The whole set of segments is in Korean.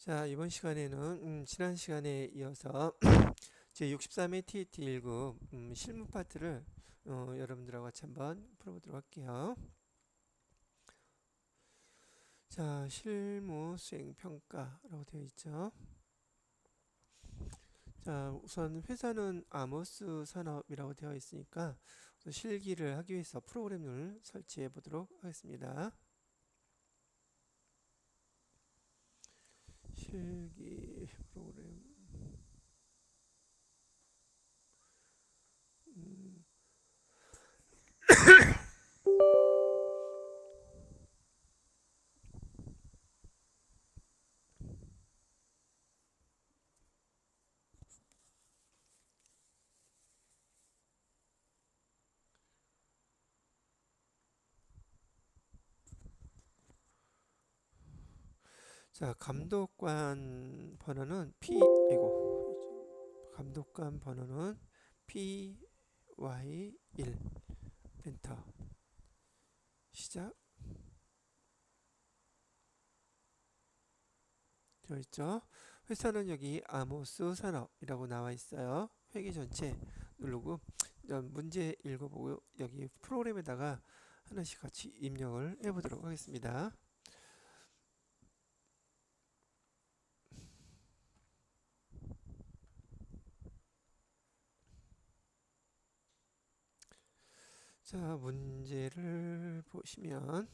자, 이번 시간에는 지난 시간에 이어서 제 63회 TET 1급 실무 파트를 여러분들하고 같이 한번 풀어보도록 할게요. 자, 실무 수행 평가라고 되어 있죠. 자, 우선 회사는 아모스 산업이라고 되어 있으니까 우선 실기를 하기 위해서 프로그램을 설치해 보도록 하겠습니다. 실기 프로그램. 음, 자, 감독관 번호는 감독관 번호는 PY1 엔터 시작 되어 있죠. 회사는 여기 아모스 산업이라고 나와 있어요. 회계 전체 누르고 문제 읽어보고 여기 프로그램에다가 하나씩 같이 입력을 해보도록 하겠습니다. 자, 문제를 보시면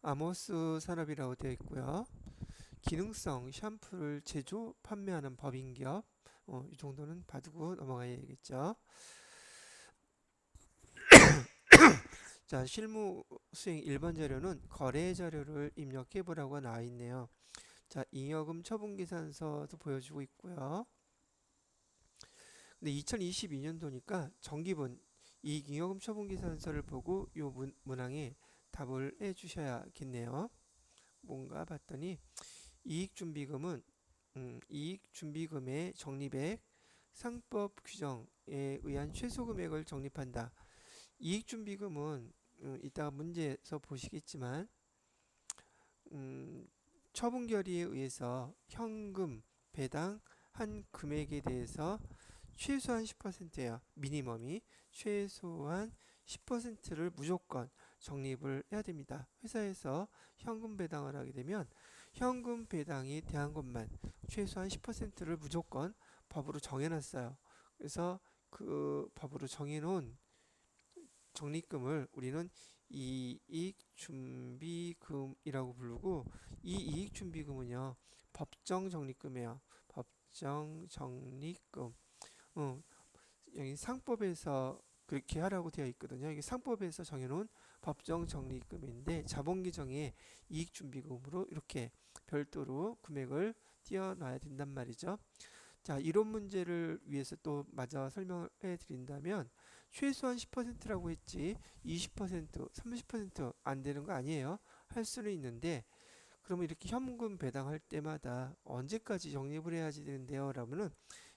아모스 산업이라고 되어 있고요. 기능성 샴푸를 제조, 판매하는 법인기업. 이 정도는 봐두고 넘어가야겠죠. 자, 실무 수행 1번 자료는 거래 자료를 입력해 보라고 나와 있네요. 자, 잉여금 처분계산서도 보여주고 있고요. 근데 2022년도니까 정기분 이익잉여금 처분계산서를 보고 이 문항에 답을 해 주셔야겠네요. 뭔가 봤더니 이익준비금은 이익준비금의 적립액 상법 규정에 의한 최소 금액을 적립한다. 이익준비금은 이따가 문제에서 보시겠지만 처분 결의에 의해서 현금 배당 한 금액에 대해서 최소한 10%예요. 미니멈이 최소한 10%를 무조건 적립을 해야 됩니다. 회사에서 현금 배당을 하게 되면 현금 배당에 대한 것만 최소한 10%를 무조건 법으로 정해놨어요. 그래서 그 법으로 정해놓은 적립금을 우리는 이익준비금이라고 부르고 이 이익준비금은요 법정 적립금이에요. 법정 적립금. 어, 여기 상법에서 그렇게 하라고 되어 있거든요. 이게 상법에서 정해놓은 법정 적립금인데 자본규정에 이익준비금으로 이렇게 별도로 금액을 띄워놔야 된단 말이죠. 자, 이론 문제를 위해서 또 마저 설명을 해드린다면 최소한 10%라고 했지 20%, 30%안 되는 거 아니에요. 할 수는 있는데 그러면 이렇게 현금 배당할 때마다 언제까지 적립을 해야지 되는데요? 라면은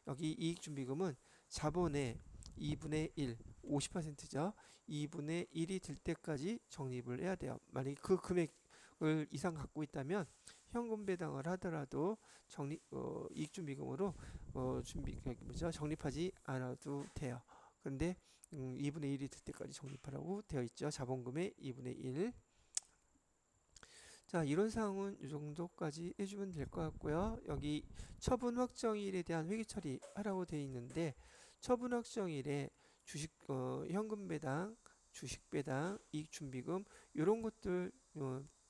여기 이익준비금은 자본의 2분의 1, 50%죠. 2분의 1이 될 때까지 적립을 해야 돼요. 만약에 그 금액을 이상 갖고 있다면 현금 배당을 하더라도 이익준비금으로 적립하지 않아도 돼요. 그런데 2분의 1이 될 때까지 적립하라고 되어 있죠. 자본금의 2분의 1. 자, 이런 사항은 이 정도까지 해주면 될 것 같고요. 여기 처분 확정일에 대한 회계 처리하라고 되어 있는데 처분 확정일에 현금 배당, 주식 배당, 이익 준비금 이런 것들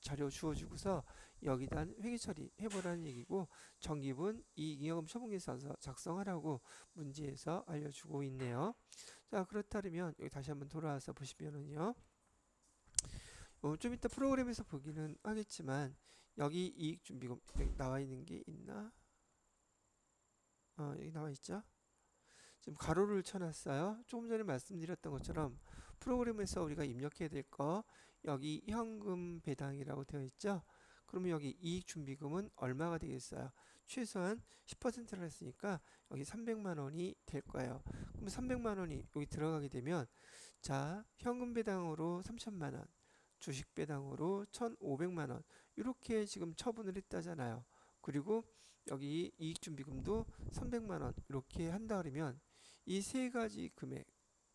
자료 주어주고서 여기다 회계 처리 해보라는 얘기고 정기분 이익잉여금 처분계산서 작성하라고 문제에서 알려주고 있네요. 자, 그렇다면 여기 다시 한번 돌아와서 보시면은요. 좀 이따 프로그램에서 보기는 하겠지만 여기 이익준비금 여기 나와 있는 게 있나? 여기 나와 있죠? 지금 가로를 쳐놨어요. 조금 전에 말씀드렸던 것처럼 프로그램에서 우리가 입력해야 될 거 여기 현금 배당이라고 되어 있죠? 그러면 여기 이익준비금은 얼마가 되겠어요? 최소한 10%를 했으니까 여기 300만 원이 될 거예요. 그럼 300만 원이 여기 들어가게 되면 자, 현금 배당으로 3천만 원, 주식 배당으로 1,500만 원 이렇게 지금 처분을 했다잖아요. 그리고 여기 이익준비금도 300만 원 이렇게 한다 그러면 이 세 가지 금액,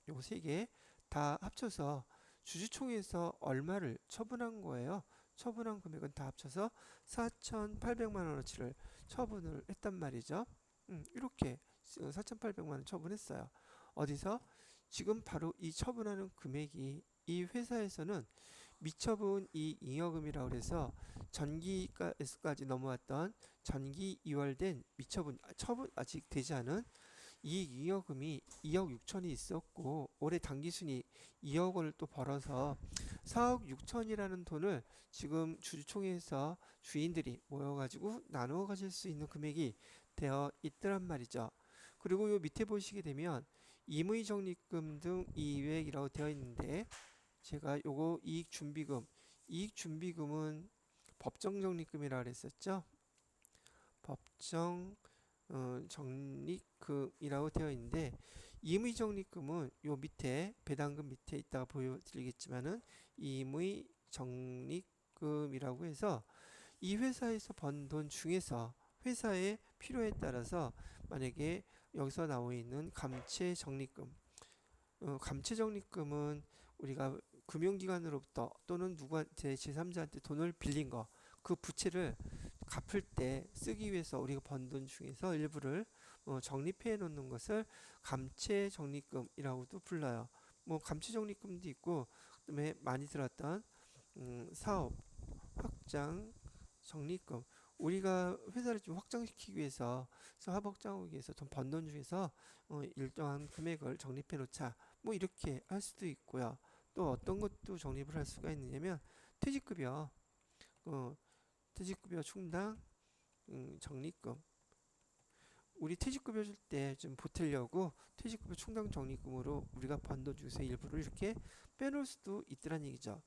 요 세 개 다 합쳐서 주주총회에서 얼마를 처분한 거예요? 처분한 금액은 다 합쳐서 4,800만 원어치를 처분을 했단 말이죠. 이렇게 4,800만 원 처분했어요. 어디서? 지금 바로 이 처분하는 금액이 이 회사에서는 미처분 이 잉여금이라고 해서 전기가에서까지 넘어왔던 전기 이월된 미처분 처분 아직 되지 않은 이 잉여금이 2억 6천이 있었고 올해 당기순이 2억 원을 또 벌어서 4억 6천이라는 돈을 지금 주주총회에서 주인들이 모여가지고 나누어 가질 수 있는 금액이 되어 있더란 말이죠. 그리고 요 밑에 보시게 되면 임의적립금 등 이외액이라고 되어 있는데 제가 요거 이익준비금은 법정적립금이라고 그랬었죠. 법정 적립금이라고 되어 있는데 임의적립금은 요 밑에 배당금 밑에 있다가 보여드리겠지만은 임의적립금이라고 해서 이 회사에서 번 돈 중에서 회사의 필요에 따라서 만약에 여기서 나와 있는 감채적립금, 감채적립금은 우리가 금융기관으로부터 또는 누구한테 제3자한테 돈을 빌린 거, 그 부채를 갚을 때 쓰기 위해서 우리가 번 돈 중에서 일부를 적립해 놓는 것을 감채적립금이라고도 불러요. 뭐 감채적립금도 있고 그다음에 많이 들었던 사업 확장 적립금, 우리가 회사를 좀 확장시키기 위해서 사업 확장하기 위해서 돈 번 돈 중에서 일정한 금액을 적립해 놓자, 뭐 이렇게 할 수도 있고요. 또 어떤 것도 적립을 할 수가 있느냐면 퇴직급여, 어, 퇴직급여 충당 적립금, 우리 퇴직급여 줄 때 좀 보태려고 퇴직급여 충당 적립금으로 우리가 번 돈 중에서 일부를 이렇게 빼놓을 수도 있더란 얘기죠.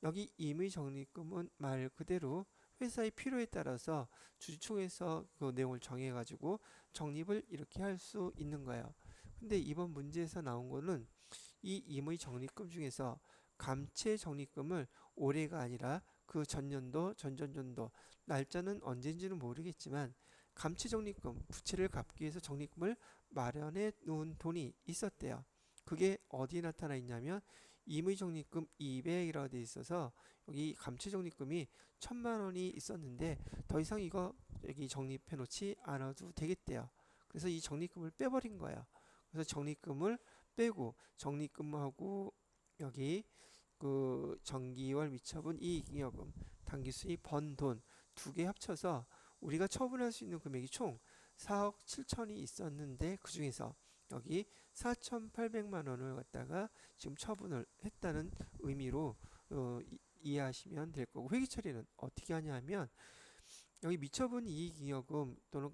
여기 임의 적립금은 말 그대로 회사의 필요에 따라서 주주총회에서 그 내용을 정해가지고 적립을 이렇게 할 수 있는 거예요. 근데 이번 문제에서 나온 거는 이 임의 적립금 중에서 감채 적립금을 올해가 아니라 그 전년도, 전전년도, 날짜는 언젠지는 모르겠지만 감채 적립금, 부채를 갚기 위해서 적립금을 마련해 놓은 돈이 있었대요. 그게 어디에 나타나 있냐면 임의 적립금 200이라고 돼 있어서 여기 감채 적립금이 1,000만 원이 있었는데 더 이상 이거 여기 적립해 놓지 않아도 되겠대요. 그래서 이 적립금을 빼버린 거예요. 그래서 적립금을 빼고 적립금하고 여기 그 정기월 미처분 이익잉여금, 당기수익 번 돈 두 개 합쳐서 우리가 처분할 수 있는 금액이 총 4억 7천이 있었는데 그 중에서 여기 4,800만 원을 갖다가 지금 처분을 했다는 의미로 이해하시면 될 거고, 회계 처리는 어떻게 하냐면 여기 미처분 이익잉여금 또는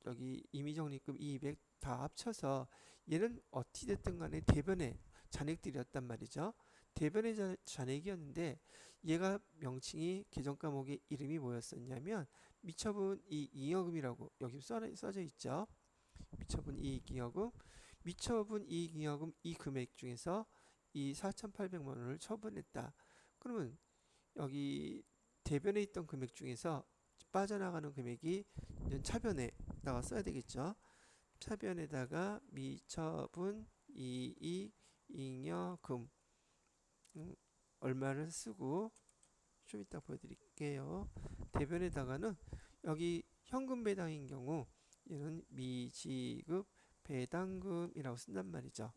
여기 임의적립금 200 다 합쳐서 얘는 어찌 됐든 간에 대변의 잔액들이었단 말이죠. 대변의 잔액이었는데 얘가 명칭이 계정 과목의 이름이 뭐였었냐면 미처분 이익잉여금이라고 여기 써져 있죠. 미처분 이익잉여금, 미처분 이익잉여금 이 금액 중에서 이 4,800만 원을 처분했다. 그러면 여기 대변에 있던 금액 중에서 빠져나가는 금액이 차변에다가 써야 되겠죠. 차변에다가 미처분 이익잉여금 얼마를 쓰고 좀 이따 보여드릴게요. 대변에다가는 여기 현금 배당인 경우 얘는 미지급 배당금이라고 쓴단 말이죠.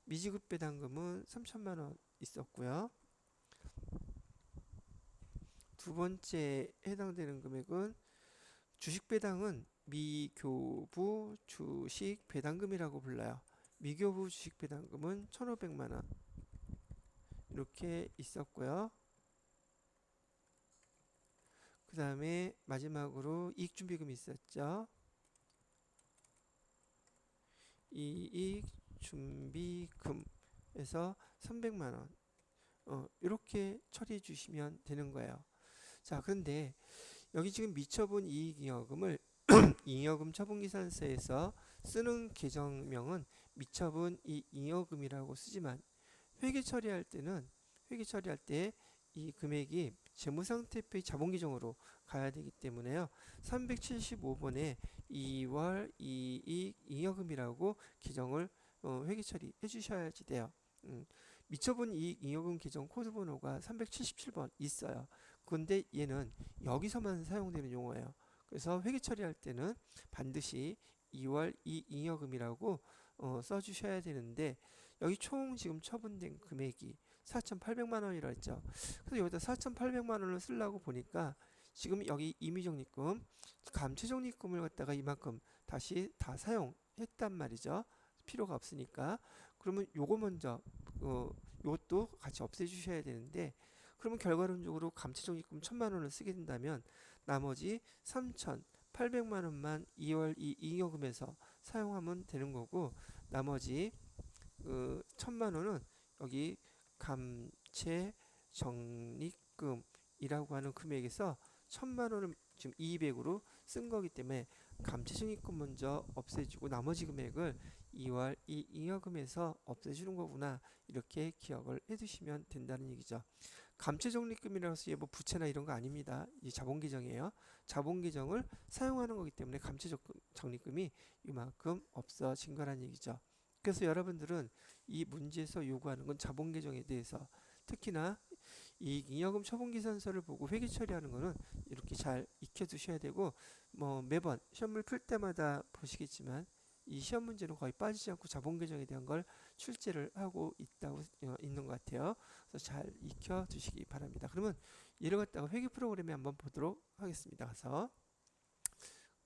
미지급 배당금은 3천만 원 있었고요. 두 번째 해당되는 금액은 주식 배당은 미교부 주식 배당금이라고 불러요. 미교부 주식 배당금은 1,500만 원 이렇게 있었고요. 그 다음에 마지막으로 이익준비금이 있었죠. 이익준비금에서 300만 원 이렇게 처리해 주시면 되는 거예요. 자, 그런데 여기 지금 미처분 이익잉여금을 잉여금 처분기산서에서 쓰는 계정명은 미처분 이익잉여금이라고 쓰지만 회계 처리할 때 이 금액이 재무상태표의 자본기종으로 가야 되기 때문에요. 375번에 2월 이익 잉여금이라고 기정을 회계 처리해 주셔야지 돼요. 미처분 이익 잉여금 기정 코드 번호가 377번 있어요. 근데 얘는 여기서만 사용되는 용어예요. 그래서 회계 처리할 때는 반드시 2월 이익 잉여금이라고 써주셔야 되는데 여기 총 지금 처분된 금액이 4,800만 원이라 했죠. 그래서 여기다 4,800만 원을 쓰려고 보니까 지금 여기 임의적립금, 감채적립금을 갖다가 이만큼 다시 다 사용했단 말이죠. 필요가 없으니까. 그러면 요거 먼저 요것도 같이 없애주셔야 되는데 그러면 결과론적으로 감채적립금 1,000만 원을 쓰게 된다면 나머지 3,800만 원만 2월 이 잉여금에서 사용하면 되는 거고 나머지 1,000만 원은 여기 감채 적립금이라고 하는 금액에서 1,000만 원을 지금 200으로 쓴 거기 때문에 감채 적립금 먼저 없애주고 나머지 금액을 2월 이 잉여금에서 없애주는 거구나 이렇게 기억을 해두시면 된다는 얘기죠. 감채 적립금이라고 해서 뭐 부채나 이런 거 아닙니다. 이 자본 계정이에요. 자본 계정을 사용하는 거기 때문에 감채 적립금이 이만큼 없어진 거란 얘기죠. 그래서 여러분들은 이 문제에서 요구하는 건 자본 계정에 대해서 특히나 이 잉여금 처분계산서를 보고 회계 처리하는 거는 이렇게 잘 익혀두셔야 되고 뭐 매번 시험을 풀 때마다 보시겠지만 이 시험 문제는 거의 빠지지 않고 자본 계정에 대한 걸 출제를 하고 있는 것 같아요. 그래서 잘 익혀두시기 바랍니다. 그러면 얘를 갖다가 회계 프로그램에 한번 보도록 하겠습니다. 가서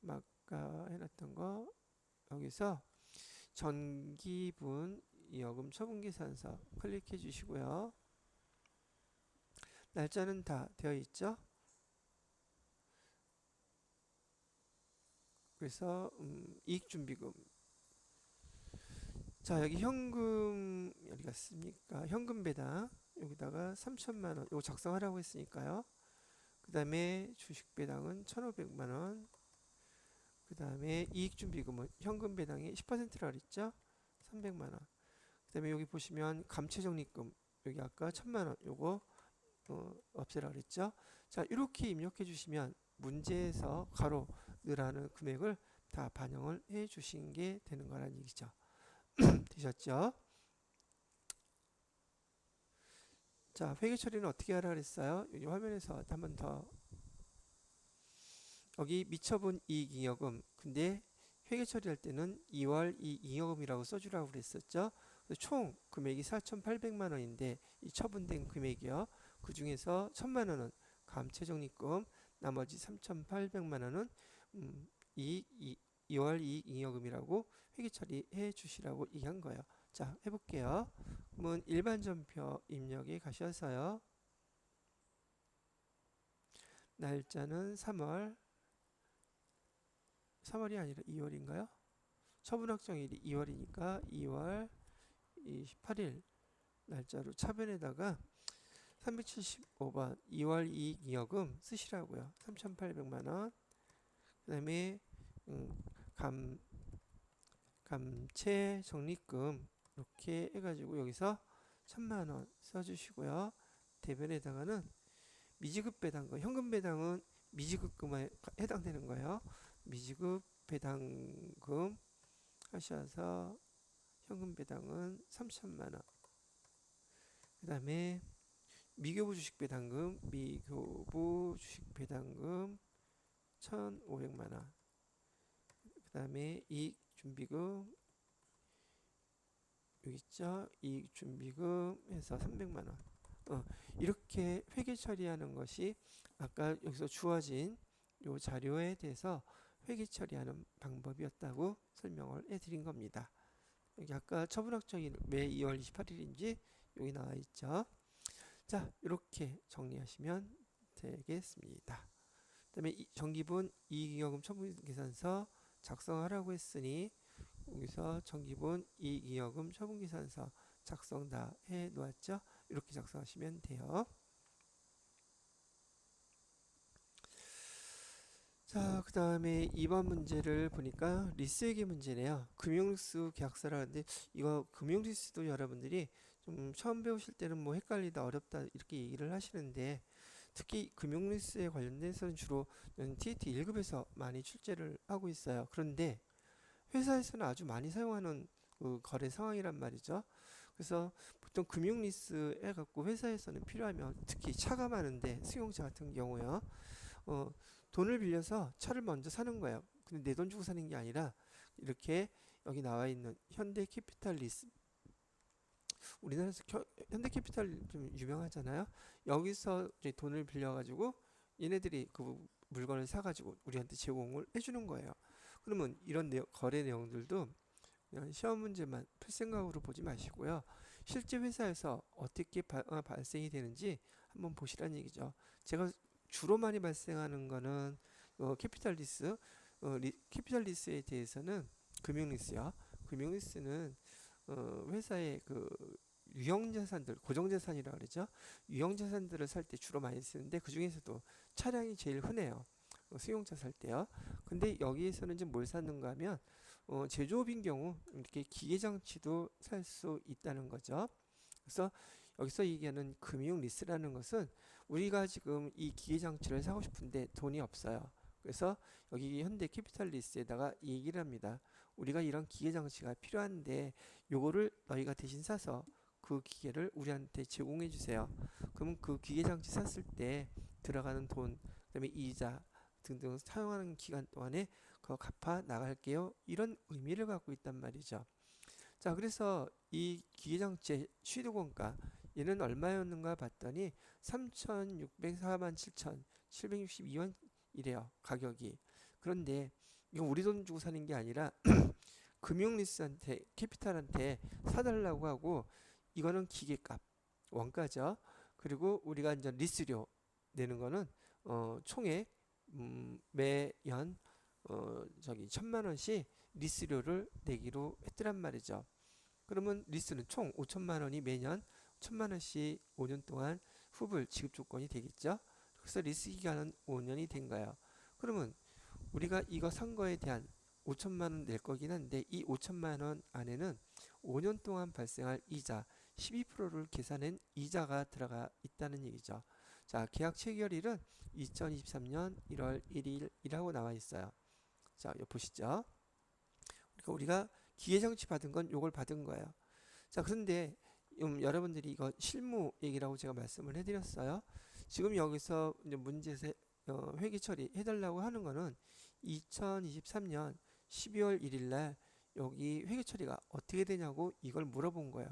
아까 해놨던 거 여기서 전기분 여금 처분계산서 클릭해 주시고요. 날짜는 다 되어 있죠. 그래서 이익준비금 자 여기 현금 어디 갔습니까? 현금 배당 여기다가 3,000만 원 이거 작성하라고 했으니까요. 그 다음에 주식 배당은 1,500만 원 그 다음에 이익준비금은 현금 배당이 10%라 그랬죠? 300만 원 그 다음에 여기 보시면 감채적립금 여기 아까 1,000만 원 요거 없애라 그랬죠? 자 이렇게 입력해 주시면 문제에서 가로 늘하는 금액을 다 반영을 해 주신 게 되는 거란 얘기죠. 되셨죠? 자 회계 처리는 어떻게 하라 그랬어요? 여기 화면에서 한 번 더 여기 미처분 이익 잉여금 근데 회계 처리할 때는 2월 이익 잉여금이라고 써주라고 그랬었죠. 총 금액이 4,800만 원인데 이 처분된 금액이요. 그 중에서 1,000만 원은 감채적립금, 나머지 3,800만 원은 2월 이익 잉여금이라고 회계 처리해 주시라고 얘기한 거예요. 자 해볼게요. 그러면 일반 전표 입력에 가셔서요. 날짜는 3월이 아니라 2월인가요? 처분 확정일이 2월이니까 2월 28일 날짜로 차변에다가 375번 2월 이익 잉여금 쓰시라고요. 3,800만 원. 그 다음에 감채 적립금 이렇게 해가지고 여기서 1,000만 원 써주시고요. 대변에다가는 미지급 배당금, 현금 배당은 미지급금에 해당되는 거예요. 미지급 배당금 하셔서 현금 배당은 3,000만 원. 그 다음에 미교부 주식 배당금, 미교부 주식 배당금 1,500만 원. 그 다음에 이익 준비금 여기 있죠. 이익 준비금 해서 300만 원. 이렇게 회계 처리하는 것이 아까 여기서 주어진 요 자료에 대해서 회계 처리하는 방법이었다고 설명을 해드린 겁니다. 여기 아까 처분확정일 매 2월 28일인지 여기 나와 있죠. 자 이렇게 정리하시면 되겠습니다. 그 다음에 정기분 이익잉여금 처분계산서 작성하라고 했으니 여기서 정기분 이익잉여금 처분계산서 작성 다 해 놓았죠. 이렇게 작성하시면 돼요. 자, 그 다음에 2번 문제를 보니까 리스회계 문제네요. 금융리스 계약서라는데 이거 금융리스도 여러분들이 좀 처음 배우실 때는 뭐 헷갈리다 어렵다 이렇게 얘기를 하시는데 특히 금융리스에 관련돼서는 주로 TET 1급에서 많이 출제를 하고 있어요. 그런데 회사에서는 아주 많이 사용하는 그 거래 상황이란 말이죠. 그래서 보통 금융리스 해갖고 회사에서는 필요하면 특히 차가 많은데 승용차 같은 경우요. 어, 돈을 빌려서 차를 먼저 사는 거예요. 근데 내 돈 주고 사는 게 아니라 이렇게 여기 나와 있는 현대캐피탈리스 우리나라에서 현대캐피탈 좀 유명하잖아요. 여기서 이제 돈을 빌려가지고 얘네들이 그 물건을 사가지고 우리한테 제공을 해주는 거예요. 그러면 이런 거래 내용들도 그냥 시험 문제만 풀 생각으로 보지 마시고요. 실제 회사에서 어떻게 발생이 되는지 한번 보시라는 얘기죠. 제가 주로 많이 발생하는 거는 캐피탈리스, 캐피탈리스에 대해서는 금융리스요. 금융리스는 회사의 그 유형자산들, 고정자산이라고 그러죠. 유형자산들을 살 때 주로 많이 쓰는데 그 중에서도 차량이 제일 흔해요. 승용차 살 때요. 근데 여기에서는 지금 뭘 사는가 하면 제조업인 경우 이렇게 기계장치도 살 수 있다는 거죠. 그래서 여기서 얘기하는 금융 리스라는 것은 우리가 지금 이 기계장치를 사고 싶은데 돈이 없어요. 그래서 여기 현대 캐피탈 리스에다가 얘기를 합니다. 우리가 이런 기계장치가 필요한데 요거를 너희가 대신 사서 그 기계를 우리한테 제공해 주세요. 그러면 그 기계장치 샀을 때 들어가는 돈, 그다음에 이자 등등 사용하는 기간 동안에 그거 갚아 나갈게요. 이런 의미를 갖고 있단 말이죠. 자, 그래서 이 기계장치의 취득원가 얘는 얼마였는가 봤더니 3,604만 7,762원 이래요. 가격이. 그런데 이건 우리 돈 주고 사는 게 아니라 금융리스한테 캐피탈한테 사달라고 하고 이거는 기계값 원가죠. 그리고 우리가 이제 리스료 내는 거는 총액 매연 저기 1,000만 원씩 리스료를 내기로 했더란 말이죠. 그러면 리스는 총 5천만 원이 매년 1,000만 원씩 5년 동안 후불 지급 조건이 되겠죠. 그래서 리스 기간은 5년이 된 거예요. 그러면 우리가 이거 산 거에 대한 5천만 원 낼 거긴 한데 이 5천만 원 안에는 5년 동안 발생할 이자 12%를 계산한 이자가 들어가 있다는 얘기죠. 자, 계약 체결일은 2023년 1월 1일이라고 나와 있어요. 자, 여기 보시죠. 그러니까 우리가 기회정치 받은 건 요걸 받은 거예요. 자, 그런데 여러분들이 이거 실무 얘기라고 제가 말씀을 해드렸어요. 지금 여기서 이제 문제에서 회계 처리 해달라고 하는 거는 2023년 12월 1일 날 여기 회계 처리가 어떻게 되냐고 이걸 물어본 거예요.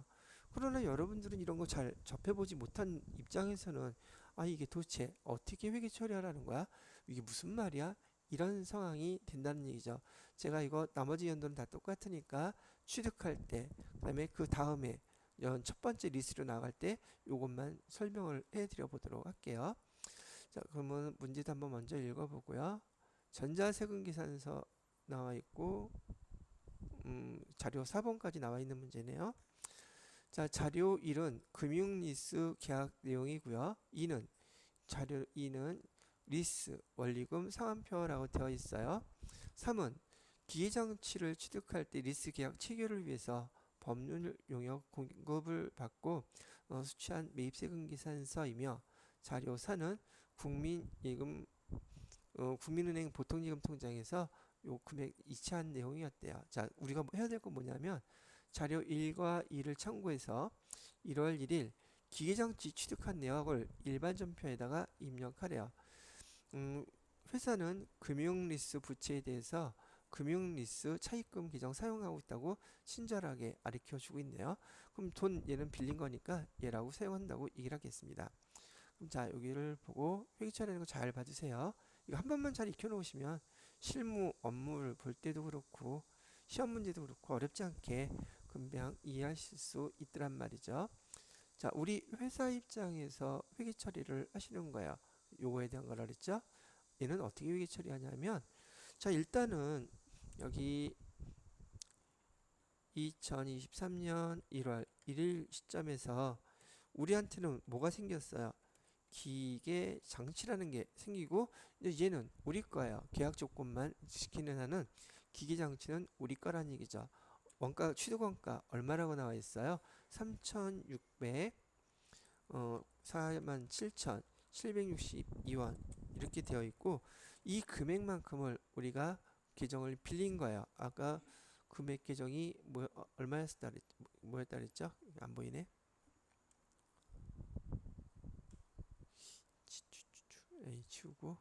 그러나 여러분들은 이런 거 잘 접해보지 못한 입장에서는 아, 이게 도대체 어떻게 회계 처리하라는 거야? 이게 무슨 말이야? 이런 상황이 된다는 얘기죠. 제가 이거 나머지 연도는 다 똑같으니까 취득할 때, 그다음에 그 다음에 첫 번째 리스트로 나갈 때 요것만 설명을 해드려 보도록 할게요. 자, 그러면 문제도 한번 먼저 읽어보고요. 전자세금계산서 나와 있고 자료 4번까지 나와 있는 문제네요. 자, 자료 1은 금융리스 계약 내용이고요. 2는 자료 2는 리스 원리금 상환표라고 되어 있어요. 3은 기계장치를 취득할 때 리스 계약 체결을 위해서 법률 용역 공급을 받고 수취한 매입세금 계산서이며 자료 4는 국민은행 보통예금 통장에서 요 금액 이체한 내용이었대요. 자, 우리가 해야 될 건 뭐냐면 자료 1과 2를 참고해서 1월 1일 기계장치 취득한 내역을 일반 전표에다가 입력하래요. 회사는 금융리스 부채에 대해서 금융리스 차입금 계정 사용하고 있다고 친절하게 가르쳐주고 있네요. 그럼 돈 얘는 빌린 거니까 얘라고 사용한다고 얘기를 하겠습니다. 그럼 자, 여기를 보고 회계처리하는 거 잘 봐주세요. 이거 한 번만 잘 익혀놓으시면 실무 업무를 볼 때도 그렇고 시험 문제도 그렇고 어렵지 않게 금방 이해하실 수 있더란 말이죠. 자, 우리 회사 입장에서 회계 처리를 하시는 거예요. 요거에 대한 거라 그랬죠. 얘는 어떻게 회계 처리하냐면 자, 일단은 여기 2023년 1월 1일 시점에서 우리한테는 뭐가 생겼어요? 기계 장치라는 게 생기고 얘는 우리 거예요. 계약 조건만 지키는 한은 기계 장치는 우리 거란 얘기죠. 원가 취득원가 얼마라고 나와 있어요? 3,600 47,762원 이렇게 되어 있고 이 금액만큼을 우리가 계정을 빌린 거예요. 아까 금액 계정이 뭐였다 그랬죠? 안 보이네. 에이, 치우고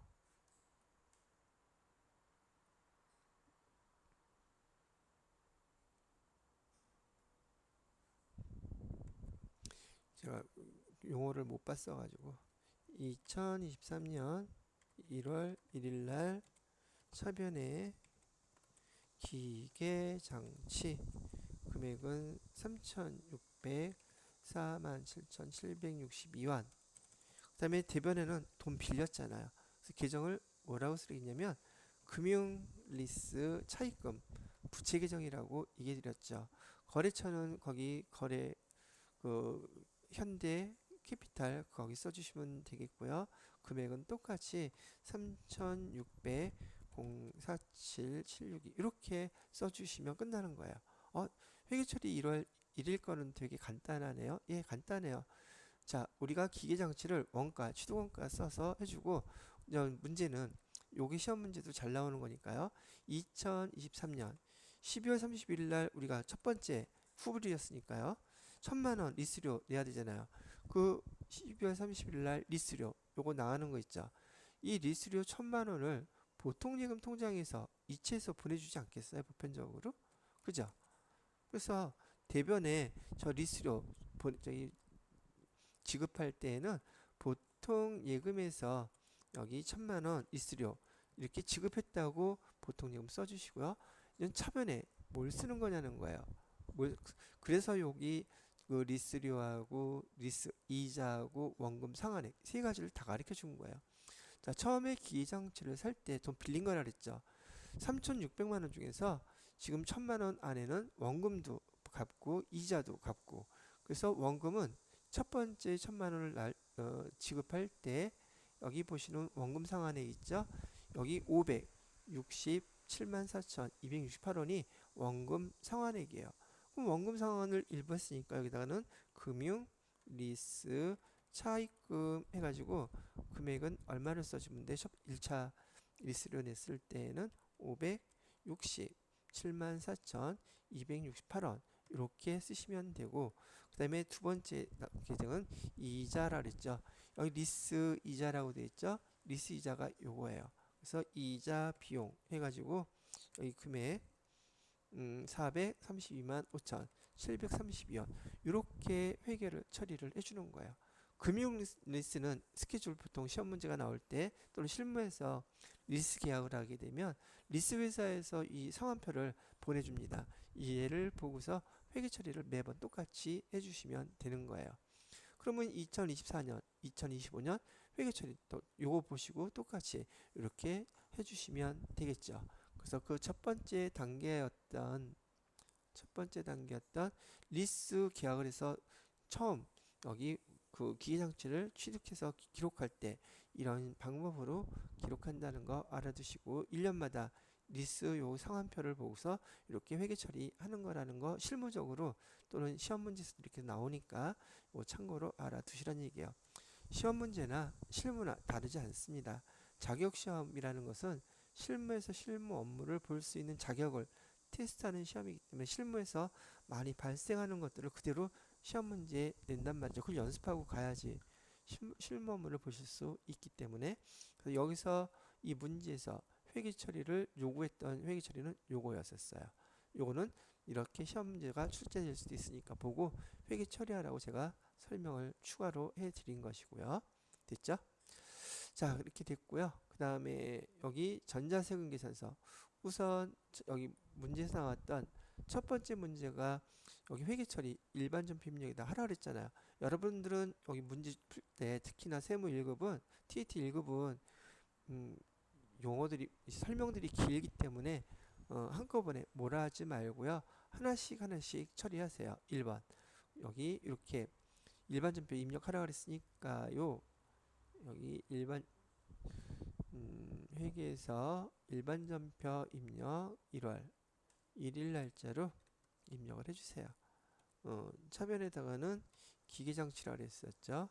제가 용어를 못 봤어가지고 2023년 1월 1일 날 차변의 기계장치 금액은 3,647,762원. 그 다음에 대변에는 돈 빌렸잖아요. 그래서 계정을 뭐라고 쓰겠냐면 금융리스 차입금 부채 계정이라고 얘기 드렸죠. 거래처는 거기 거래 그 현대 캐피탈 거기 써주시면 되겠고요. 금액은 똑같이 3,600 047,762 이렇게 써주시면 끝나는 거예요. 회계처리 1월 1일 거는 되게 간단하네요. 예, 간단해요. 자, 우리가 기계장치를 원가, 취득원가 써서 해주고 문제는 여기 시험 문제도 잘 나오는 거니까요. 2023년 12월 31일 날 우리가 첫 번째 후불이었으니까요. 1,000만 원 리스료 내야 되잖아요. 그 12월 31일 날 리스료 요거 나가는 거 있죠. 이 리스료 1,000만 원을 보통예금 통장에서 이체해서 보내주지 않겠어요? 보편적으로? 그죠? 그래서 대변에 저 리스료 저기 지급할 때에는 보통 예금에서 여기 1,000만 원 리스료 이렇게 지급했다고 보통 예금 써주시고요. 이건 차변에 뭘 쓰는 거냐는 거예요. 그래서 여기 그 리스료하고 리스 이자하고 원금 상환액 세 가지를 다 가르쳐 준 거예요. 자, 처음에 기계장치를 살 때 돈 빌린 거라 그랬죠. 3,600만 원 중에서 지금 1,000만 원 안에는 원금도 갚고 이자도 갚고 그래서 원금은 첫 번째 1,000만 원을 지급할 때 여기 보시는 원금 상환액 있죠? 여기 567만 4,268원이 원금 상환액이에요. 그럼 원금 상환을 일부 했으니까 여기다가는 금융, 리스, 차입금 해가지고 금액은 얼마를 써주면 돼? 1차 리스를 냈을 때는 567만 4,268원 이렇게 쓰시면 되고 그 다음에 두 번째 계정은 이자라 그랬죠. 여기 리스 이자라고 되어 있죠. 리스 이자가 요거예요. 그래서 이자 비용 해가지고 여기 금액 432만 5,732원 이렇게 회계를 처리를 해주는 거예요. 금융 리스는 스케줄 보통 시험 문제가 나올 때 또는 실무에서 리스 계약을 하게 되면 리스 회사에서 이 상환표를 보내줍니다. 이 예를 보고서 회계 처리를 매번 똑같이 해주시면 되는 거예요. 그러면 2024년, 2025년 회계 처리 또 요거 보시고 똑같이 이렇게 해주시면 되겠죠. 그래서 그 첫 번째 단계였던 리스 계약을 해서 처음 여기 그 기계장치를 취득해서 기록할 때 이런 방법으로 기록한다는 거 알아두시고 1년마다 리스 요 상환표를 보고서 이렇게 회계 처리하는 거라는 거 실무적으로 또는 시험 문제에서 이렇게 나오니까 뭐 참고로 알아두시라는 얘기예요. 시험 문제나 실무나 다르지 않습니다. 자격 시험이라는 것은 실무에서 실무 업무를 볼 수 있는 자격을 테스트하는 시험이기 때문에 실무에서 많이 발생하는 것들을 그대로 시험 문제에 낸단 말이죠. 그걸 연습하고 가야지 실무 업무를 보실 수 있기 때문에 여기서 이 문제에서 회계 처리를 요구했던 회계 처리는 요거였었어요. 요거는 이렇게 시험 문제가 출제될 수도 있으니까 보고 회계 처리하라고 제가 설명을 추가로 해드린 것이고요. 됐죠? 자, 이렇게 됐고요. 그 다음에 여기 전자세금 계산서 우선 여기 문제에서 나왔던 첫 번째 문제가 여기 회계 처리 일반 전표 입력이다 하라 그랬잖아요. 여러분들은 여기 문제 풀 때 특히나 세무 1급은 TET 1급은 용어들이 설명들이 길기 때문에 한꺼번에 뭐라 하지 말고요. 하나씩 하나씩 처리하세요. 1번 여기 이렇게 일반 전표 입력하라 그랬으니까요. 여기 일반 회계에서 일반 전표 입력 1월 1일 날짜로 입력을 해주세요. 차변에다가는 기계장치라고 했었죠.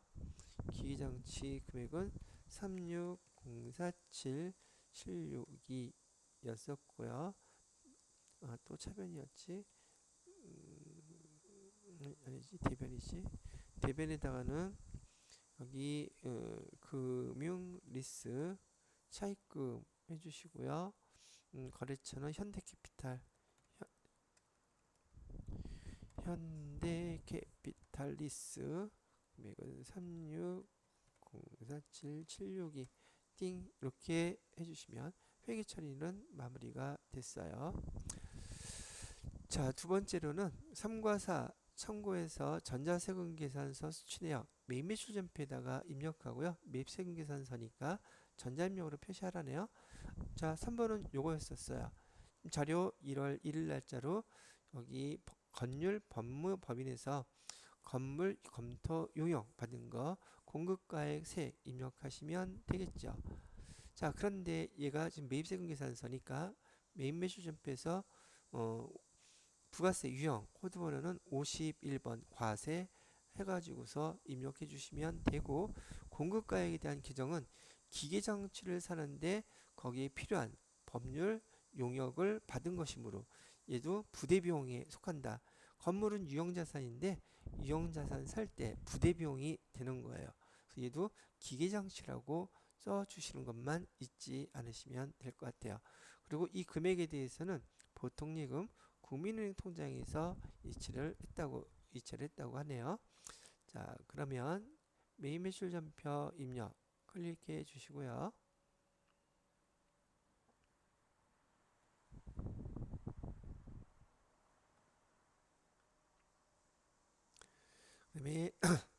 기계장치 금액은 3604776이 였었고요. 또 차변이었지. 아니지, 대변이지. 대변에다가는 여기 금융 리스 차입금 해주시고요. 거래처는 현대캐피탈 현대캐피탈리스 금액은 3604776이 띵 이렇게 해주시면 회계 처리는 마무리가 됐어요. 자, 두 번째로는 3과 4 참고해서 전자세금 계산서 수취 내역 매입 매출 전표에다가 입력하고요. 매입세금 계산서니까 전자입력으로 표시하라네요. 자, 3번은 요거였었어요. 자료 1월 1일 날짜로 여기 건율 법무법인에서 건물 검토 용역 받은 거 공급가액 세액 입력하시면 되겠죠. 자, 그런데 얘가 지금 매입세금 계산서니까 매입 매출 전표에서 부가세 유형 코드번호는 51번 과세 해가지고서 입력해 주시면 되고, 공급가액에 대한 규정은 기계장치를 사는데 거기에 필요한 법률 용역을 받은 것이므로 얘도 부대비용에 속한다. 건물은 유형자산인데 유형자산 살 때 부대비용이 되는 거예요. 그래서 얘도 기계장치라고 써주시는 것만 잊지 않으시면 될 것 같아요. 그리고 이 금액에 대해서는 보통예금 국민은행 통장에서 이체를 했다고 하네요. 자, 그러면 매입 매출 전표 입력 클릭해 주시고요. 그다음에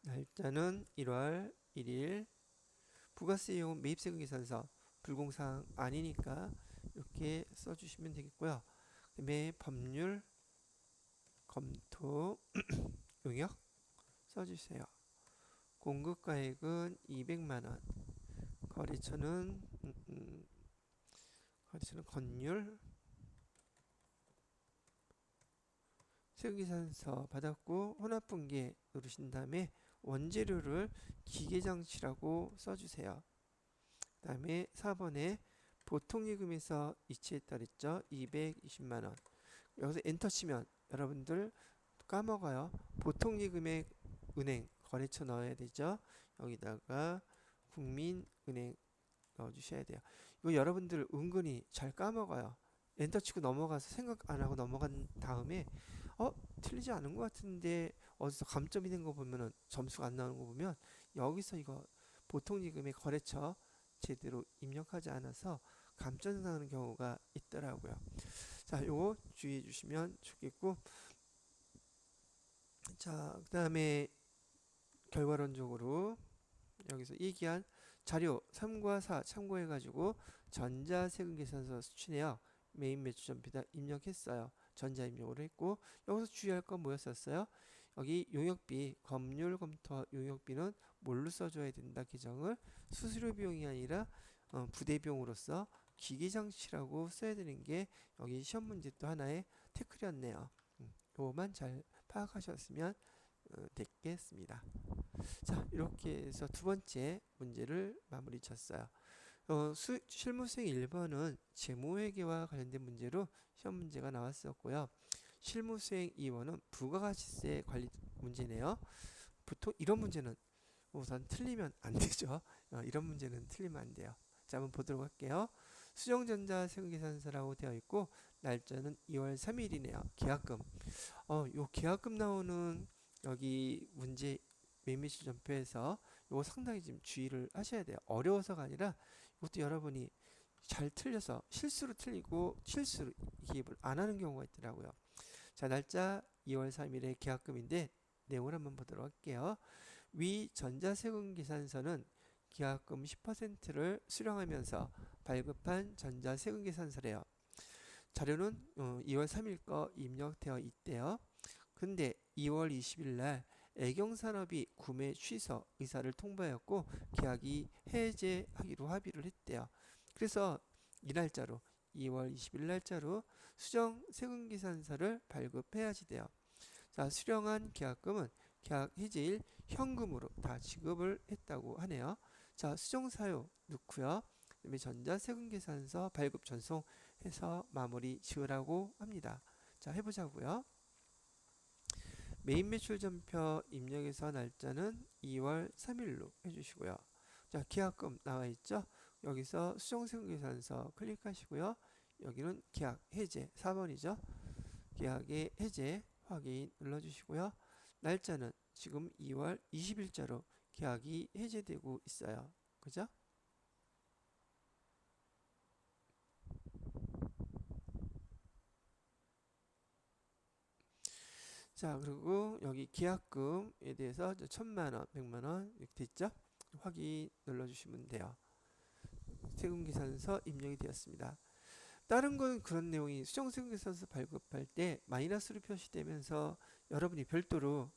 날짜는 1월 1일 부가세용 매입세금 계산서 불공사항 아니니까 이렇게 써주시면 되겠고요. 그다음에 법률 검토 용역 써주세요. 공급가액은 200만원, 거래처는 건율 세금계산서 받았고 혼합분계 누르신 다음에 원재료를 기계장치라고 써주세요. 그 다음에 4번에 보통예금에서 이체했다 그랬죠. 220만원. 여기서 엔터 치면 여러분들 까먹어요. 보통예금의 은행 거래처 넣어야 되죠. 여기다가 국민은행 넣어주셔야 돼요. 이거 여러분들 은근히 잘 까먹어요. 엔터 치고 넘어가서 생각 안 하고 넘어간 다음에 틀리지 않은 것 같은데 어디서 감점이 된 거 보면은 점수가 안 나오는 거 보면 여기서 이거 보통예금의 거래처 제대로 입력하지 않아서 감점 나는 경우가 있더라고요. 자, 요거 주의해 주시면 좋겠고, 자, 그 다음에 결과론적으로 여기서 얘기한 자료 3과 4 참고해가지고 전자세금계산서 수취내역 매입 매출 전표다 입력했어요. 전자입력으로 했고, 여기서 주의할 건 뭐였었어요? 여기 용역비, 검률 검토 용역비는 뭘로 써줘야 된다 규정을 수수료 비용이 아니라 부대비용으로서 기계장치라고 써야 되는 게 여기 시험 문제 또 하나의 태클이었네요. 요거만 잘 파악하셨으면 됐겠습니다. 자, 이렇게 해서 두 번째 문제를 마무리 쳤어요. 실무수행 1번은 재무회계와 관련된 문제로 시험 문제가 나왔었고요. 실무수행 2번은 부가가치세 관리 문제네요. 보통 이런 문제는 우선 틀리면 안 되죠. 이런 문제는 틀리면 안 돼요. 자, 한번 보도록 할게요. 수정전자 세금계산서라고 되어 있고 날짜는 2월 3일이네요. 계약금. 요 계약금 나오는 여기 문제 매매시 전표에서 요거 상당히 지금 주의를 하셔야 돼요. 어려워서가 아니라 이것도 여러분이 잘 틀려서 실수로 틀리고 실수로 기입을 안 하는 경우가 있더라고요. 자, 날짜 2월 3일에 계약금인데 내용을 한번 보도록 할게요. 위 전자세금 계산서는 계약금 10%를 수령하면서 발급한 전자세금 계산서래요. 자료는 2월 3일 거 입력되어 있대요. 근데 2월 20일 날 애경산업이 구매 취소 의사를 통보하였고 계약이 해제하기로 합의를 했대요. 그래서 이 날짜로 2월 20일 날짜로 수정 세금계산서를 발급해야지 돼요. 자, 수령한 계약금은 계약 해지일 현금으로 다 지급을 했다고 하네요. 자, 수정사유 넣고요. 그다음에 전자세금계산서 발급 전송해서 마무리 지으라고 합니다. 자, 해보자고요. 메인 매출 전표 입력해서 날짜는 2월 3일로 해주시고요. 자, 계약금 나와 있죠? 여기서 수정세금계산서 클릭하시고요. 여기는 계약 해제 4번이죠. 계약의 해제 확인 눌러주시고요. 날짜는 지금 2월 20일자로 계약이 해제되고 있어요. 그죠? 자, 그리고 여기 계약금에 대해서 1,000만원, 100만원 이렇게 됐죠? 확인 눌러주시면 돼요. 세금계산서 입력이 되었습니다. 다른 건 그런 내용이 수정세금계산서 발급할 때 마이너스로 표시되면서 여러분이 별도로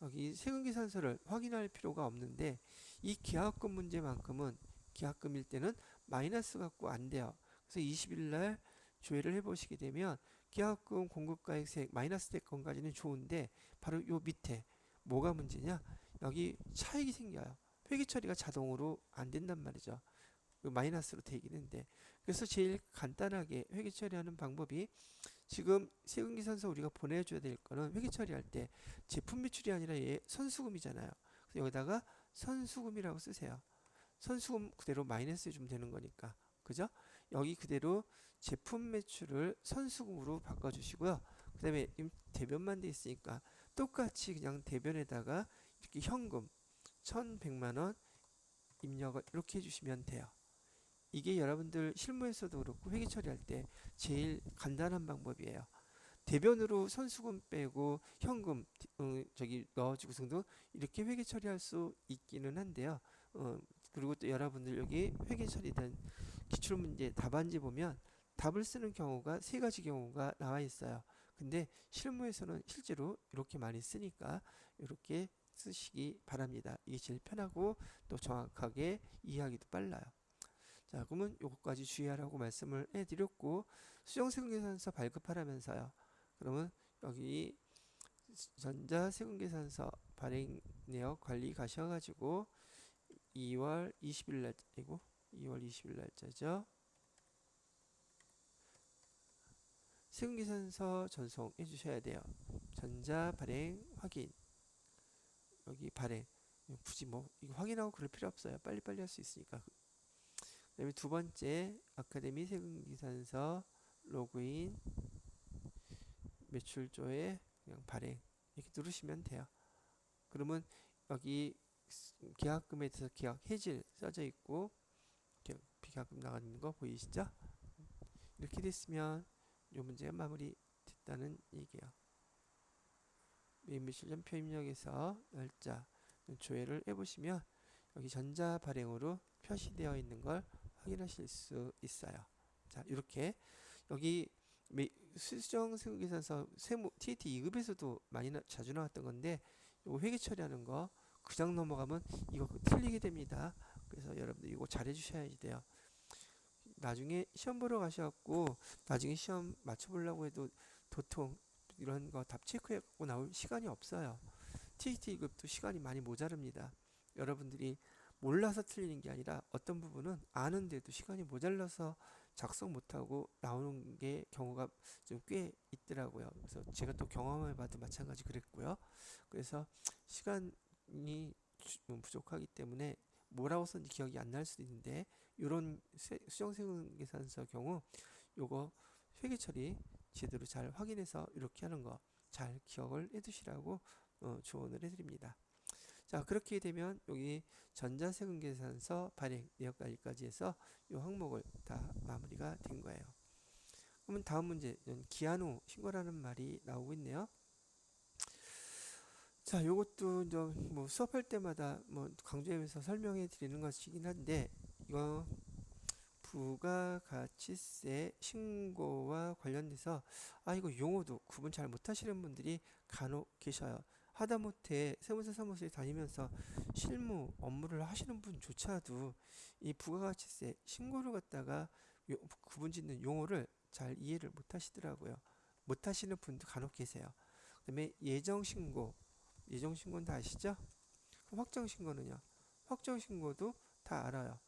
여기 세금계산서를 확인할 필요가 없는데 이 계약금 문제만큼은 계약금일 때는 마이너스 갖고 안 돼요. 그래서 20일 날 조회를 해보시게 되면 계약금 공급가액세액 마이너스 될 건까지는 좋은데 바로 요 밑에 뭐가 문제냐? 여기 차익이 생겨요. 회계 처리가 자동으로 안 된단 말이죠. 마이너스로 되기는데 그래서 제일 간단하게 회계 처리하는 방법이 지금 세금계산서 우리가 보내줘야 될 거는 회계 처리할 때 제품 매출이 아니라 얘 선수금이잖아요. 그래서 여기다가 선수금이라고 쓰세요. 선수금 그대로 마이너스 해주면 되는 거니까. 그죠? 여기 그대로 제품 매출을 선수금으로 바꿔주시고요. 그 다음에 대변만 돼 있으니까 똑같이 그냥 대변에다가 이렇게 현금 1,100만원 입력을 이렇게 해주시면 돼요. 이게 여러분들 실무에서도 그렇고 회계 처리할 때 제일 간단한 방법이에요. 대변으로 선수금 빼고 현금 저기 넣어주고서도 이렇게 회계 처리할 수 있기는 한데요. 그리고 또 여러분들 여기 회계 처리된 기출문제 답안지 보면 답을 쓰는 경우가 세 가지 경우가 나와 있어요. 근데 실무에서는 실제로 이렇게 많이 쓰니까 이렇게 쓰시기 바랍니다. 이게 제일 편하고 또 정확하게 이해하기도 빨라요. 자, 그러면 요것까지 주의하라고 말씀을 해드렸고 수정세금계산서 발급하라면서요. 그러면 여기 전자세금계산서 발행 내역 관리 가셔가지고 2월 20일 날짜이고 2월 20일 날짜죠. 세금계산서 전송해 주셔야 돼요. 전자 발행 확인. 여기 발행. 굳이 뭐 이거 확인하고 그럴 필요 없어요. 빨리빨리 할 수 있으니까. 그다음에 두 번째 아카데미 세금계산서 로그인 매출조회 그냥 발행 이렇게 누르시면 돼요. 그러면 여기 계약금에 대해서 계약 해질 써져 있고 비계약금 나가는 거 보이시죠? 이렇게 됐으면 이 문제가 마무리 됐다는 얘기예요. 메인 매출 전표 입력에서 날짜 조회를 해보시면 여기 전자 발행으로 표시되어 있는 걸 확인하실 수 있어요. 자, 이렇게 여기 수정 세금계산서 세무 TAT 2급에서도 많이 자주 나왔던 건데 요 회계 처리하는 거 그냥 넘어가면 이거 틀리게 됩니다. 그래서 여러분들 이거 잘해 주셔야 돼요. 나중에 시험 보러 가셔갖고 나중에 시험 맞춰보려고 해도 도통 이런 거 답 체크해갖고 나올 시간이 없어요. TAT 2급도 시간이 많이 모자릅니다. 여러분들이 몰라서 틀리는 게 아니라 어떤 부분은 아는데도 시간이 모자라서 작성 못하고 나오는 게 경우가 좀 꽤 있더라고요. 그래서 제가 또 경험해봐도 마찬가지 그랬고요. 그래서 시간이 부족하기 때문에 뭐라고 썼는지 기억이 안 날 수도 있는데 이런 수정세금계산서 경우 요거 회계 처리 제대로 잘 확인해서 이렇게 하는 거 잘 기억을 해두시라고 조언을 해드립니다. 자, 그렇게 되면 여기 전자세금계산서 발행 내역 관리까지 해서 이 항목을 다 마무리가 된 거예요. 그러면 다음 문제 기한 후 신고라는 말이 나오고 있네요. 자, 요것도 이제 뭐 수업할 때마다 뭐 강조하면서 설명해 드리는 것이긴 한데 이거 부가가치세 신고와 관련돼서 이거 용어도 구분 잘 못하시는 분들이 간혹 계셔요. 하다못해 세무사 사무소에 다니면서 실무 업무를 하시는 분조차도 이 부가가치세 신고를 갖다가 구분짓는 용어를 잘 이해를 못 하시더라고요. 못 하시는 분도 간혹 계세요. 그다음에 예정신고, 예정신고는 다 아시죠? 그럼 확정신고는요? 확정신고도 다 알아요.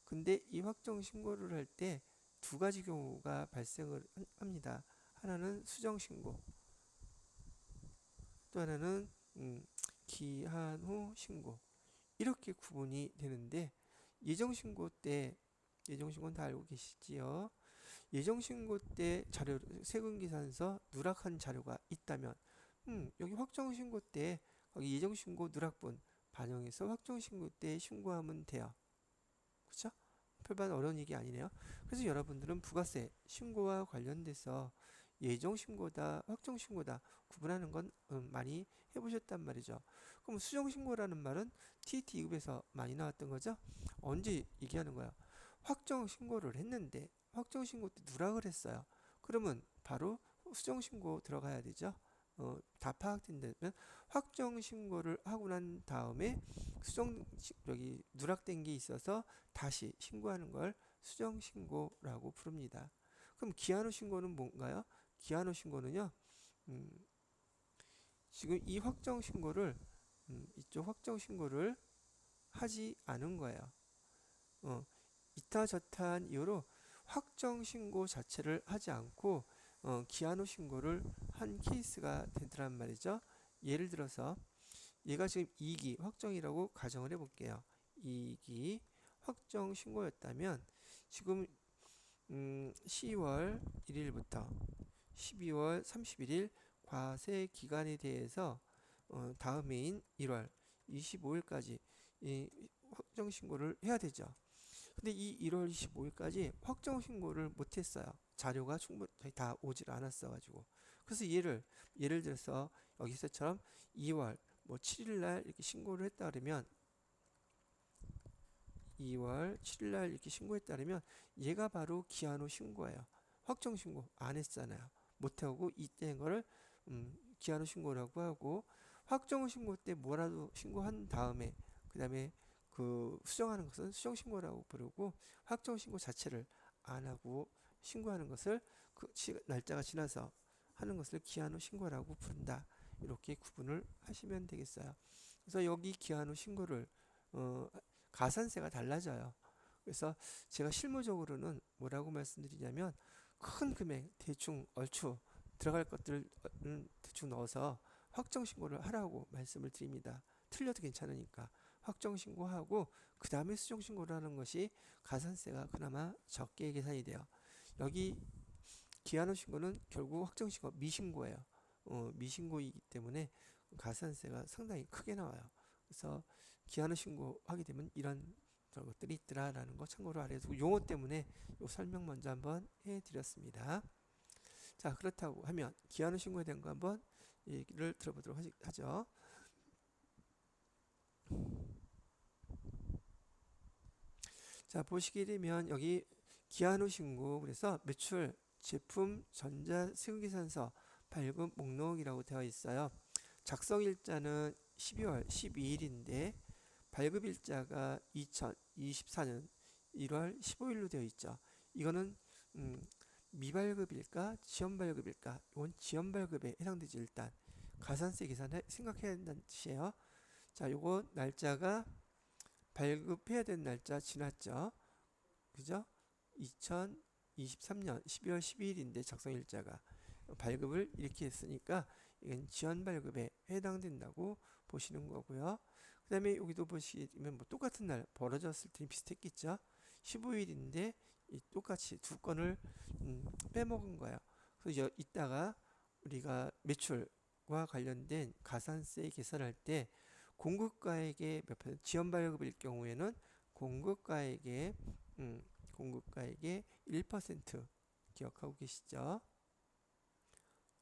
근데 이 확정신고를 할 때 두 가지 경우가 발생을 합니다. 하나는 수정신고, 또 하나는 기한 후 신고. 이렇게 구분이 되는데 예정신고 때, 예정신고는 다 알고 계시지요? 예정신고 때 자료, 세금계산서 누락한 자료가 있다면 여기 확정신고 때 거기 예정신고 누락분 반영해서 확정신고 때 신고하면 돼요. 그쵸? 별반 어려운 얘기 아니네요. 그래서 여러분들은 부가세 신고와 관련돼서 예정신고다, 확정신고다 구분하는 건 많이 해보셨단 말이죠. 그럼 수정신고라는 말은 TT 2급에서 많이 나왔던 거죠. 언제 얘기하는 거야? 확정신고를 했는데 확정신고 때 누락을 했어요. 그러면 바로 수정신고 들어가야 되죠. 다 파악된다면 확정신고를 하고 난 다음에 수정 여기 누락된 게 있어서 다시 신고하는 걸 수정신고라고 부릅니다. 그럼 기한 후 신고는 뭔가요? 기한 후 신고는요. 음, 지금 이 확정신고를 이쪽 확정신고를 하지 않은 거예요. 이타 저타한 이유로 확정신고 자체를 하지 않고 기한 후 신고를 한 케이스가 되더란 말이죠. 예를 들어서 얘가 지금 2기 확정이라고 가정을 해볼게요. 2기 확정 신고였다면 지금 10월 1일부터 12월 31일 과세 기간에 대해서 다음 해인 1월 25일까지 이 확정 신고를 해야 되죠. 근데 이 1월 25일까지 확정 신고를 못했어요. 자료가 충분히 다 오질 않았어 가지고. 그래서 예를 들어서 여기서처럼 2월 뭐 7일 날 이렇게 신고를 했다 그러면 2월 7일 날 이렇게 신고했다 그러면 얘가 바로 기한 후 신고예요. 확정 신고 안 했잖아요. 못 하고 이때인 거를 기한 후 신고라고 하고 확정 후 신고 때 뭐라도 신고한 다음에 그다음에 그 수정하는 것은 수정 신고라고 부르고 확정 신고 자체를 안 하고 신고하는 것을 그 날짜가 지나서 하는 것을 기한 후 신고라고 부른다. 이렇게 구분을 하시면 되겠어요. 그래서 여기 기한 후 신고를 가산세가 달라져요. 그래서 제가 실무적으로는 뭐라고 말씀드리냐면 큰 금액 대충 얼추 들어갈 것들을 대충 넣어서 확정 신고를 하라고 말씀을 드립니다. 틀려도 괜찮으니까 확정 신고하고 그 다음에 수정 신고를 하는 것이 가산세가 그나마 적게 계산이 돼요. 여기 기한 후 신고는 결국 확정 신고 미신고예요. 미신고이기 때문에 가산세가 상당히 크게 나와요. 그래서 기한 후 신고하게 되면 이런 것들이 있더라라는 거 참고로 알아두고 용어 때문에 요 설명 먼저 한번 해드렸습니다. 자, 그렇다고 하면 기한 후 신고에 대한 거 한번 얘기를 들어보도록 하죠. 자, 보시게 되면 여기 기한 후 신고 그래서 매출, 제품, 전자, 세금계산서, 발급 목록이라고 되어 있어요. 작성일자는 12월 12일인데 발급일자가 2024년 1월 15일로 되어 있죠. 이거는 미발급일까 지연발급일까? 이건 지연발급에 해당되지. 일단 가산세 계산 생각해야 된다는 뜻이에요. 자, 요거 날짜가 발급해야 되는 날짜 지났죠. 그죠? 2023년 12월 12일인데 작성일자가 발급을 이렇게 했으니까 이건 지연발급에 해당된다고 보시는 거고요. 그 다음에 여기도 보시면 뭐 똑같은 날 벌어졌을 때는 비슷했겠죠. 15일인데 똑같이 두 건을 빼먹은 거예요. 그래서 이따가 우리가 매출과 관련된 가산세 계산할 때 공급가액의 몇 %, 지연발급일 경우에는 공급가액의 공급가액의 1% 기억하고 계시죠?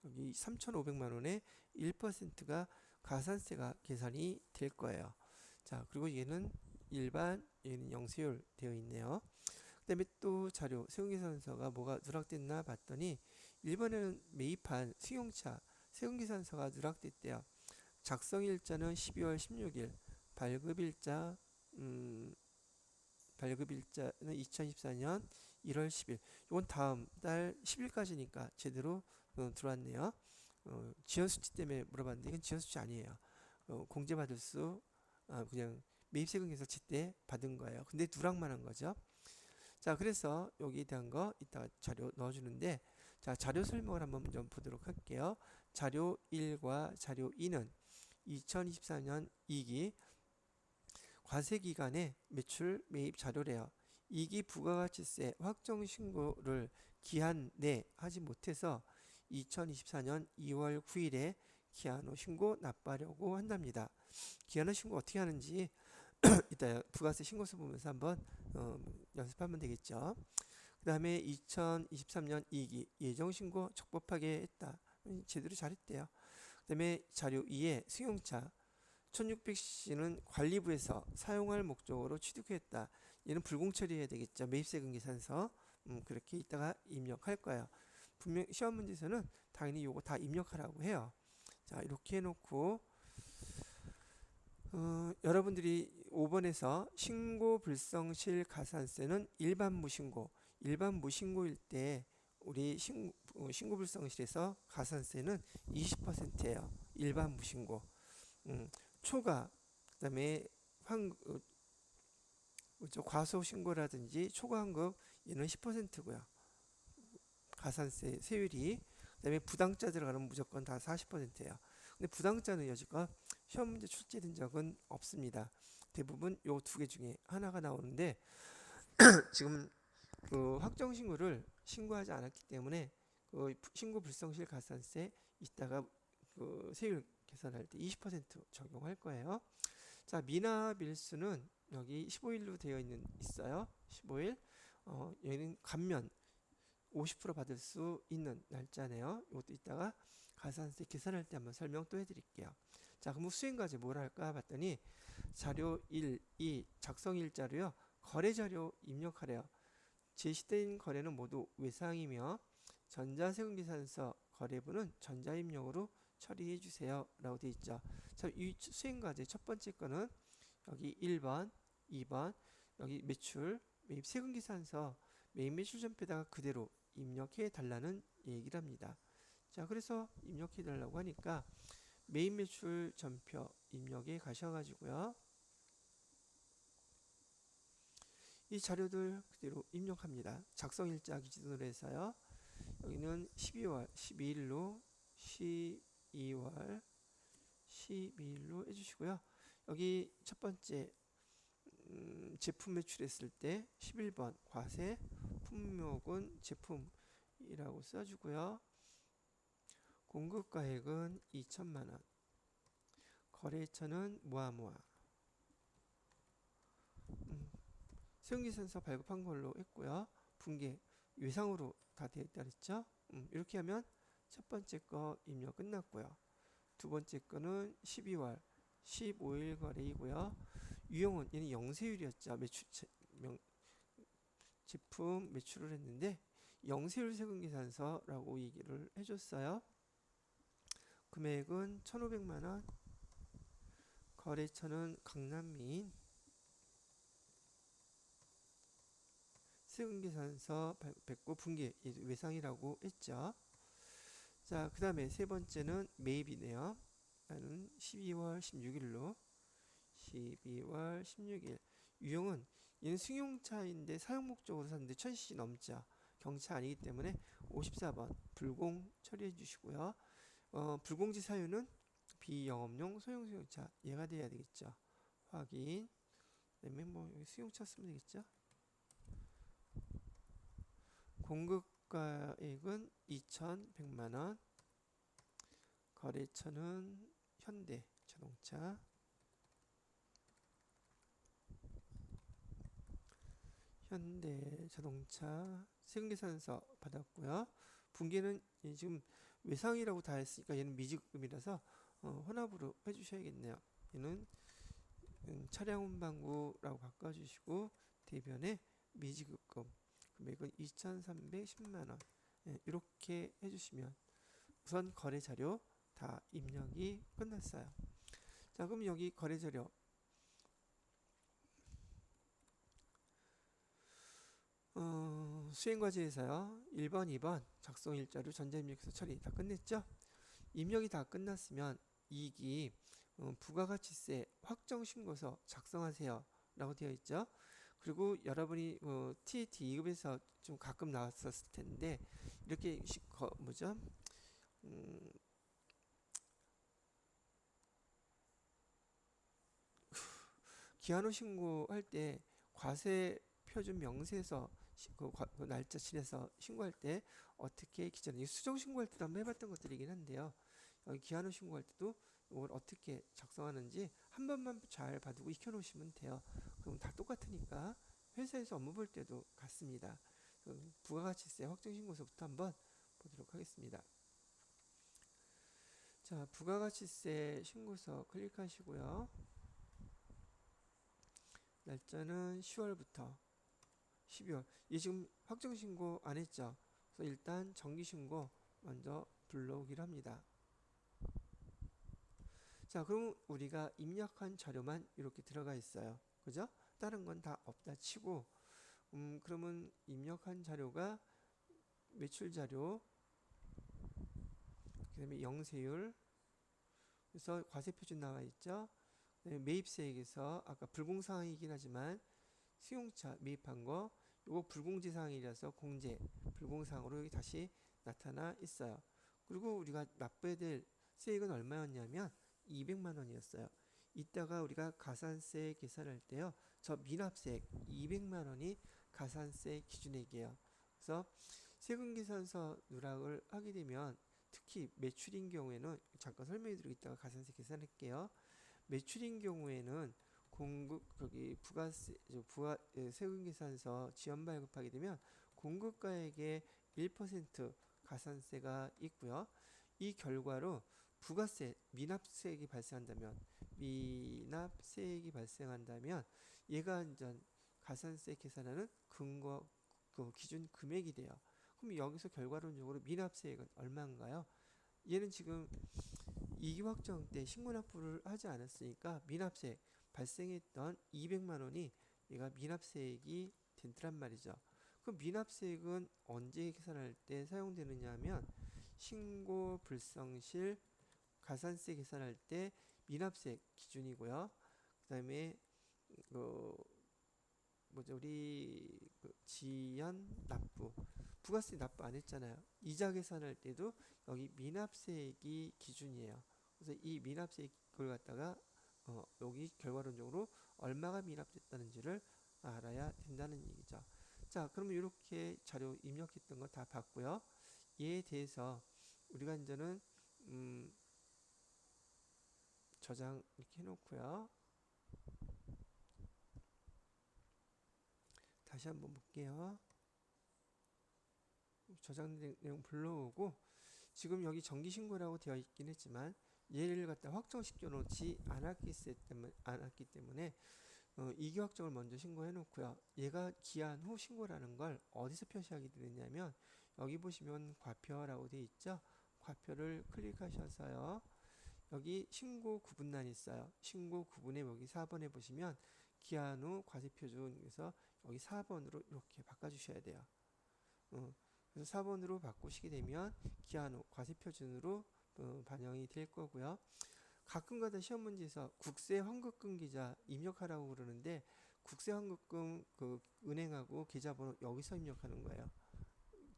여기 3,500만 원에 1%가 가산세가 계산이 될 거예요. 자, 그리고 얘는 일반, 얘는 영세율 되어 있네요. 그 다음에 또 자료, 세금계산서가 뭐가 누락됐나 봤더니 일본에는 매입한 승용차 세금계산서가 누락됐대요. 작성일자는 12월 16일, 발급일자 발급일자는 2014년 1월 10일. 이건 다음 달 10일까지니까 제대로 들어왔네요. 지연수치 때문에 물어봤는데 이건 지연수치 아니에요. 공제받을 수 그냥 매입세금 계산치 때 받은 거예요. 근데 누락만 한 거죠. 자, 그래서 여기에 대한 거 이따 자료 넣어주는데, 자, 자료 설명을 한번 좀 보도록 할게요. 자료 1과 자료 2는 2024년 2기 과세기간의 매출 매입 자료래요. 2기 부가가치세 확정 신고를 기한 내 하지 못해서 2024년 2월 9일에 기한 후 신고 납부하려고 한답니다. 기한 후 신고 어떻게 하는지 이따 부가세 신고서 보면서 한번 연습하면 되겠죠. 그 다음에 2023년 2기 예정신고 적법하게 했다. 제대로 잘했대요. 그 다음에 자료 2에 승용차 1600cc는 관리부에서 사용할 목적으로 취득했다. 얘는 불공 처리해야 되겠죠. 매입세금 계산서. 그렇게 이따가 입력할 거예요. 분명 시험 문제에서는 당연히 요거 다 입력하라고 해요. 자, 이렇게 해놓고 여러분들이 5번에서 신고 불성실 가산세는 일반 무신고. 일반 무신고일 때 우리 신고 불성실에서 가산세는 20%예요. 일반 무신고. 초과 그다음에 과소 신고라든지 초과 환급 얘는 10%고요. 가산세 세율이. 그다음에 부당자 들어가는 무조건 다 40%예요. 근데 부당자는 여지껏 시험 문제 출제된 적은 없습니다. 대부분 요 두 개 중에 하나가 나오는데 지금 그 확정 신고를 신고하지 않았기 때문에 그 신고 불성실 가산세 이따가 그 세율 계산할 때 20% 적용할 거예요. 자, 미납 일수는 여기 15일로 되어 있어요. 15일. 얘는 감면 50% 받을 수 있는 날짜네요. 이것도 이따가 가산세 계산할 때 한번 설명 또 해드릴게요. 자, 그럼 수행과제 뭘 할까 봤더니 자료 1, 2 작성 일자료요. 거래 자료 입력하래요. 제시된 거래는 모두 외상이며 전자세금 계산서 거래부는 전자입력으로 처리해 주세요 라고 되어 있죠. 자, 이 수행과제 첫 번째 거는 여기 1번, 2번 여기 매출, 매입 세금 계산서 매입 매출 전표에다가 그대로 입력해 달라는 얘기를 합니다. 자, 그래서 입력해 달라고 하니까 매입 매출 전표 입력에 가셔가지고요. 이 자료들 그대로 입력합니다. 작성일자 기준으로 해서요. 여기는 12월 12일로 12월 12일로 해주시고요. 여기 첫 번째 제품 매출했을 때 11번 과세 품목은 제품이라고 써주고요. 공급가액은 2천만원, 거래처는 모아모아. 세금계산서 발급한 걸로 했고요. 분계 외상으로 다 되어 있다 그랬죠. 이렇게 하면 첫 번째 거 입력 끝났고요. 두 번째 거는 12월 15일 거래이고요. 유형은 얘는 영세율이었죠. 제품 매출을 했는데 영세율 세금계산서라고 얘기를 해줬어요. 금액은 1,500만원, 거래처는 강남민, 세금계산서 발급했고 분계 외상이라고 했죠. 자, 그 다음에 세 번째는 매입이네요. 나는 12월 16일로 12월 16일. 유형은 얘는 승용차인데 사용 목적으로 샀는데 1000cc 넘죠. 경차 아니기 때문에 54번 불공 처리해 주시고요. 불공지 사유는 비영업용 소형 승용차 얘가 돼야 되겠죠. 확인. 그다음에 뭐 여기 승용차 쓰면 되겠죠. 공급가액은 2,100만원, 거래처는 현대자동차, 세금계산서 받았고요. 분계는 지금 외상이라고 다 했으니까 얘는 미지급이라서 혼합으로 해주셔야겠네요. 얘는 차량 운반구라고 바꿔주시고 대변에 미지급금 금액은 2,310만원 이렇게 해주시면 우선 거래 자료 다 입력이 끝났어요. 자, 그럼 여기 거래 자료 수행과제에서요. 1번, 2번 작성 일자료 전자입력에서 처리 다 끝냈죠? 입력이 다 끝났으면 이익이 부가가치세 확정신고서 작성하세요 라고 되어 있죠. 그리고 여러분이 TAT 2급에서 좀 가끔 나왔었을 텐데 이렇게 뭐죠? 음, 기한후 신고할 때 과세 표준 명세서 그 날짜 칠해서 신고할 때 어떻게 기재하는 수정 신고할 때도 한번 해봤던 것들이긴 한데요. 여기 기한후 신고할 때도 이걸 어떻게 작성하는지 한 번만 잘 봐두고 익혀놓으시면 돼요. 그럼 다 똑같으니까 회사에서 업무 볼 때도 같습니다. 부가가치세 확정신고서부터 한번 보도록 하겠습니다. 자, 부가가치세 신고서 클릭하시고요. 날짜는 10월부터 12월. 얘 지금 확정신고 안 했죠? 그래서 일단 정기신고 먼저 불러오기를 합니다. 자, 그럼 우리가 입력한 자료만 이렇게 들어가 있어요. 그죠? 다른 건 다 없다 치고, 그러면 입력한 자료가 매출 자료, 그 다음에 영세율, 그래서 과세표준 나와 있죠? 매입세액에서 아까 불공사항이긴 하지만 수용차 매입한 거, 요거 불공지사항이라서 공제, 불공사항으로 여기 다시 나타나 있어요. 그리고 우리가 납부해야 될 세액은 얼마였냐면 200만 원이었어요. 이따가 우리가 가산세 계산할 때요. 저 미납세액 200만 원이 가산세 기준액이에요. 그래서 세금계산서 누락을 하게 되면 특히 매출인 경우에는 잠깐 설명해 드리고 있다가 가산세 계산할게요. 매출인 경우에는 공급 거기 부가세 부가 세금계산서 지연 발급하게 되면 공급가액의 1% 가산세가 있고요. 이 결과로 부가세 미납세액이 발생한다면 얘가 이제 가산세 계산하는 근거 그 기준 금액이 돼요. 그럼 여기서 결과론적으로 미납세액은 얼마인가요? 얘는 지금 이기 확정 때 신고납부를 하지 않았으니까 미납세액 발생했던 200만 원이 얘가 미납세액이 된단 말이죠. 그럼 미납세액은 언제 계산할 때 사용되느냐 하면 신고 불성실 가산세 계산할 때 미납세액 기준이고요. 그다음에 뭐죠? 우리 지연 납부 부가세 납부 안 했잖아요. 이자 계산할 때도 여기 미납세액이 기준이에요. 그래서 이 미납세액을 갖다가 여기 결과론적으로 얼마가 미납됐다는지를 알아야 된다는 얘기죠. 자, 그러면 이렇게 자료 입력했던 거 다 봤고요. 얘에 대해서 우리가 이제는 저장 이렇게 해놓고요. 다시 한번 볼게요. 저장 내용 불러오고 지금 여기 정기신고라고 되어 있긴 했지만 얘를 갖다 확정시켜 놓지 않았기 때문에 이기 확정을 먼저 신고해 놓고요. 얘가 기한 후 신고라는 걸 어디서 표시하게 되느냐면 여기 보시면 과표라고 되어 있죠. 과표를 클릭하셔서요. 여기 신고 구분란이 있어요. 신고 구분에 여기 4번에 보시면 기한 후 과세표준에서 여기 4번으로 이렇게 바꿔주셔야 돼요. 그래서 4번으로 바꾸시게 되면 기한 후 과세표준으로 반영이 될 거고요. 가끔가다 시험 문제에서 국세 환급금 계좌 입력하라고 그러는데 국세 환급금 그 은행하고 계좌번호 여기서 입력하는 거예요.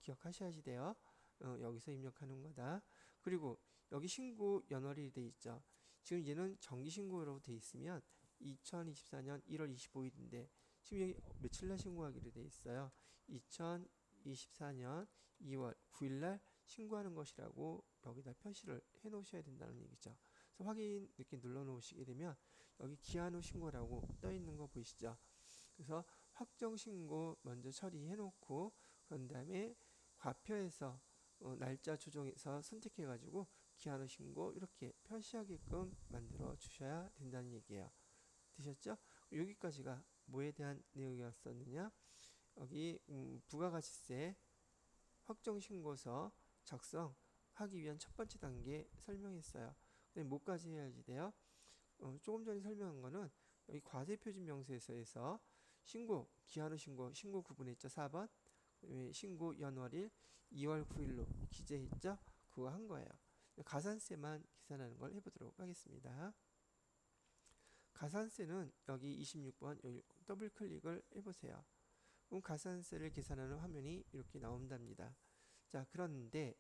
기억하셔야지 돼요. 여기서 입력하는 거다. 그리고 여기 신고 연월이 돼 있죠. 지금 얘는 정기신고라고 돼 있으면 2024년 1월 25일인데 지금 여기 며칠 날 신고하기로 돼 있어요. 2024년 2월 9일 날 신고하는 것이라고 여기다 표시를 해 놓으셔야 된다는 얘기죠. 그래서 확인 이렇게 눌러 놓으시게 되면 여기 기한 후 신고라고 떠 있는 거 보이시죠? 그래서 확정 신고 먼저 처리해 놓고 그런 다음에 과표에서 날짜 조정해서 선택해 가지고 기한 후 신고 이렇게 표시하게끔 만들어 주셔야 된다는 얘기예요. 되셨죠? 여기까지가 뭐에 대한 내용이었었느냐? 여기 부가가치세 확정신고서 작성하기 위한 첫 번째 단계 설명했어요. 근데 뭐까지 해야지 돼요? 조금 전에 설명한 거는 여기 과세표준 명세서에서 신고, 기한 후 신고 구분했죠. 4번. 신고 연월일 2월 9일로 기재했죠? 그거 한 거예요. 가산세만 계산하는 걸 해보도록 하겠습니다. 가산세는 여기 26번 여기 더블 클릭을 해보세요. 그럼 가산세를 계산하는 화면이 이렇게 나온답니다. 자, 그런데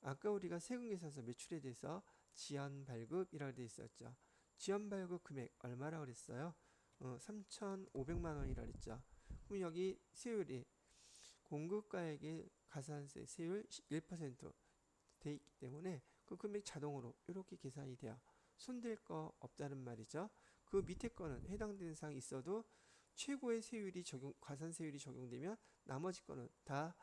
아까 우리가 세금계산서 매출에 대해서 지연발급이라고 되어 있었죠. 지연발급 금액 얼마라고 그랬어요? 3,500만 원이라고 그랬죠. 그럼 여기 세율이 공급가액의 가산세 세율 1% 돼 있기 때문에 그 금액 자동으로 이렇게 계산이 돼요. 손댈 거 없다는 말이죠. 그 밑에 거는 해당되는 사항이 있어도 최고의 세율이 가산세율이 적용되면 나머지 거는 다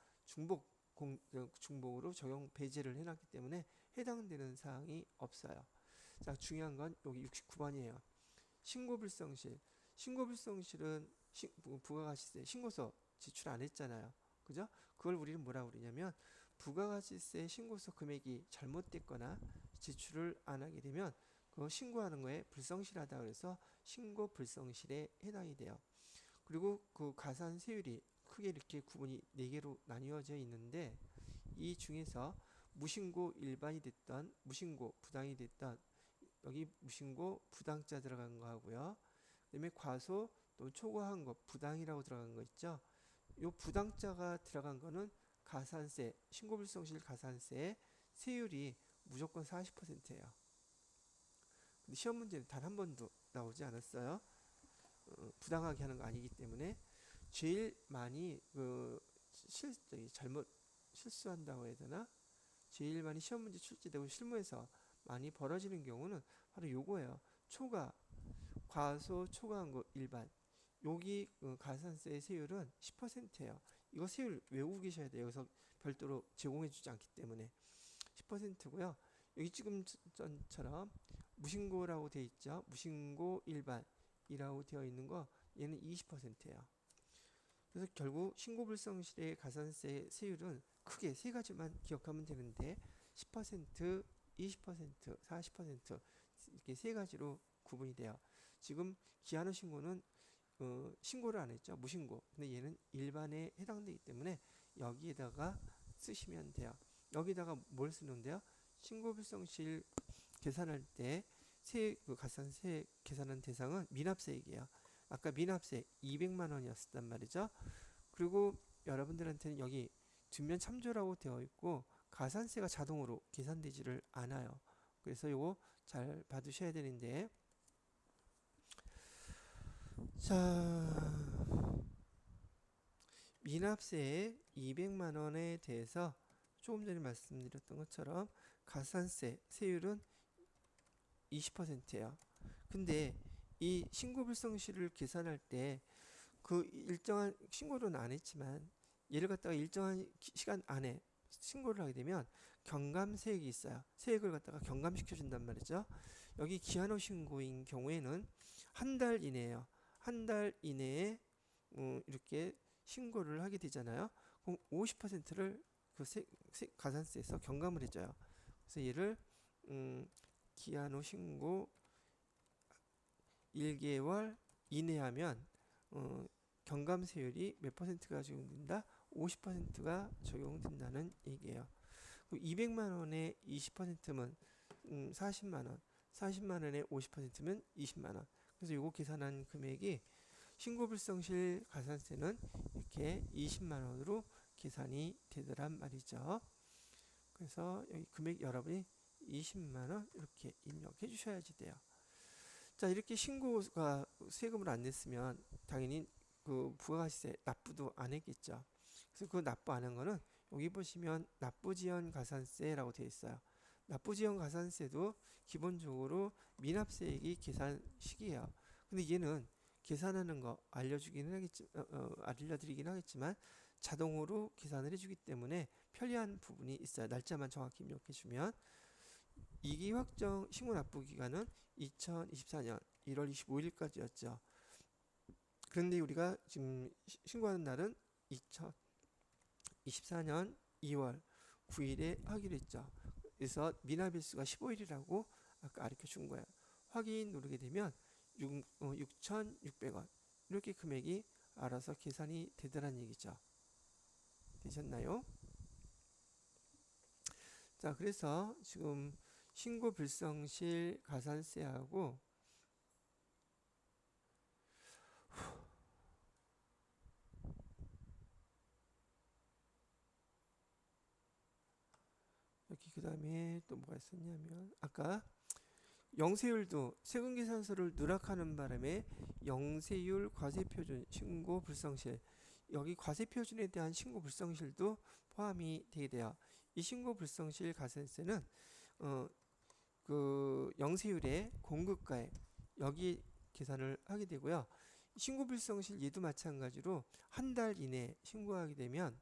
중복으로 적용 배제를 해놨기 때문에 해당되는 사항이 없어요. 자, 중요한 건 여기 69번이에요. 신고불성실. 신고불성실은 부가가치세 신고서 제출 안 했잖아요. 그죠? 그걸 우리는 뭐라고 그러냐면 부가가치세 신고서 금액이 잘못됐거나 제출을 안 하게 되면 그 신고하는 거에 불성실하다 그래서 신고 불성실에 해당이 돼요. 그리고 그 가산세율이 크게 이렇게 구분이 4개로 나뉘어져 있는데 이 중에서 무신고 일반이 됐던 무신고 부당이 됐던 여기 무신고 부당자 들어간 거 하고요. 그다음에 과소 또 초과한 거 부당이라고 들어간 거 있죠. 요 부당자가 들어간 거는 가산세 신고불성실 가산세 세율이 무조건 40%예요. 근데 시험 문제는 단 한 번도 나오지 않았어요. 부당하게 하는 거 아니기 때문에 제일 많이 잘못 실수한다고 해야 되나? 제일 많이 시험 문제 출제되고 실무에서 많이 벌어지는 경우는 바로 요거예요. 과소 초과한 거 일반. 여기 가산세 세율은 10%예요. 이거 세율 외우고 계셔야 돼요. 여기서 별도로 제공해 주지 않기 때문에 10%고요. 여기 지금 전처럼 무신고라고 되어 있죠. 무신고 일반이라고 되어 있는 거 얘는 20%예요. 그래서 결국 신고불성실의 가산세 세율은 크게 세 가지만 기억하면 되는데 10%, 20%, 40% 이렇게 세 가지로 구분이 돼요. 지금 기한후 신고는 신고를 안 했죠. 무신고. 근데 얘는 일반에 해당되기 때문에 여기에다가 쓰시면 돼요. 여기다가 뭘 쓰는데요? 신고불성실 계산할 때 가산세 계산한 대상은 미납세액이에요. 아까 미납세 200만 원이었단 말이죠. 그리고 여러분들한테는 여기 뒷면 참조라고 되어 있고 가산세가 자동으로 계산되지를 않아요. 그래서 요거 잘 봐두셔야 되는데 자, 미납세 200만 원에 대해서 조금 전에 말씀드렸던 것처럼 가산세 세율은 20%예요. 근데 이 신고불성실을 계산할 때 그 일정한 신고는 안 했지만 얘를 갖다가 일정한 시간 안에 신고를 하게 되면 경감세액이 있어요. 세액을 갖다가 경감시켜 준단 말이죠. 여기 기한후 신고인 경우에는 한 달 이내에요. 한 달 이내에 이렇게 신고를 하게 되잖아요. 그럼 50%를 그 가산세에서 경감을 해줘요. 그래서 얘를 기한후 신고 1개월 이내하면 경감세율이 몇 퍼센트가 적용된다? 50%가 적용된다는 얘기예요. 200만 원에 20%면 40만 원, 40만 원에 50%면 20만 원. 그래서 이거 계산한 금액이 신고불성실 가산세는 이렇게 20만 원으로 계산이 되더란 말이죠. 그래서 여기 금액 여러분이 20만 원 이렇게 입력해 주셔야지 돼요. 자, 이렇게 신고가 세금을 안 냈으면 당연히 그 부가가치세 납부도 안 했겠죠. 그래서 그 납부 안 한 거는 여기 보시면 납부지연 가산세라고 되어 있어요. 납부지연 가산세도 기본적으로 미납세액이 계산식이에요. 근데 얘는 계산하는 거 알려드리긴 하겠지만 자동으로 계산을 해주기 때문에 편리한 부분이 있어요. 날짜만 정확히 입력해 주면. 이기 확정 신고 납부 기간은 2024년 1월 25일까지였죠. 그런데 우리가 지금 신고하는 날은 2024년 2월 9일에 하기로 했죠. 그래서 미납일수가 15일이라고 아까 가르쳐 준 거예요. 확인 누르게 되면 6,600원 이렇게 금액이 알아서 계산이 되더란 얘기죠. 되셨나요? 자, 그래서 지금 신고 불성실 가산세하고 여기 그 다음에 또 뭐가 있었냐면 아까 영세율도 세금계산서를 누락하는 바람에 영세율 과세표준 신고 불성실, 여기 과세표준에 대한 신고 불성실도 포함이 되게 돼요. 이 신고 불성실 가산세는 그 영세율의 공급가액 여기 계산을 하게 되고요. 신고 불성실 얘도 마찬가지로 한 달 이내 신고하게 되면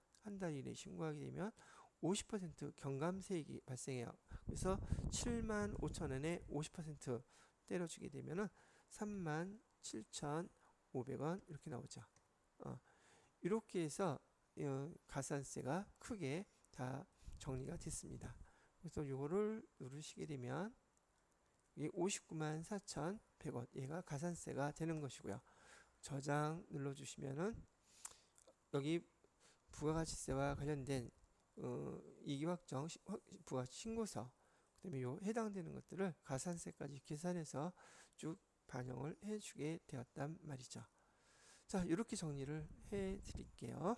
50% 경감세액이 발생해요. 그래서 7만 5천 원에 50% 때려주게 되면은 3만 7,500원 이렇게 나오죠. 이렇게 해서 가산세가 크게 다 정리가 됐습니다. 그래서 요거를 누르시게 되면 이게 59만 4,100원 얘가 가산세가 되는 것이고요. 저장 눌러주시면은 여기 부가가치세와 관련된 이익확정 부가 신고서 그다음에 요 해당되는 것들을 가산세까지 계산해서 쭉 반영을 해주게 되었단 말이죠. 자, 이렇게 정리를 해 드릴게요.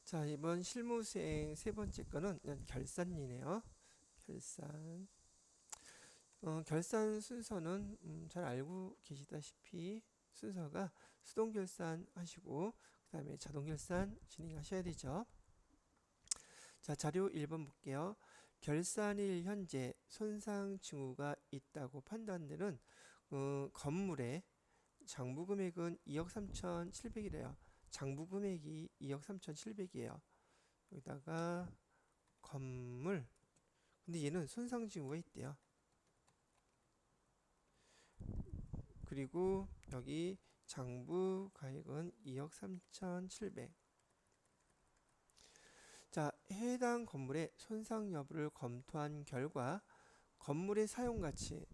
자, 이번 실무수행 세 번째 거는 결산이네요. 결산. 결산 순서는 잘 알고 계시다시피 순서가 수동 결산 하시고 그 다음에 자동 결산 진행하셔야 되죠. 자, 자료 1번 볼게요. 결산일 현재 손상 징후가 있다고 판단되는 건물의 장부 금액은 2억 3,700이래요. 장부 금액이 2억 3,700이에요. 여기다가 건물. 근데 얘는 손상 징후가 있대요. 그리고 여기 장부 가액은 2억 3,700. 자, 해당 건물의 손상 여부를 검토한 결과 건물의 사용가치는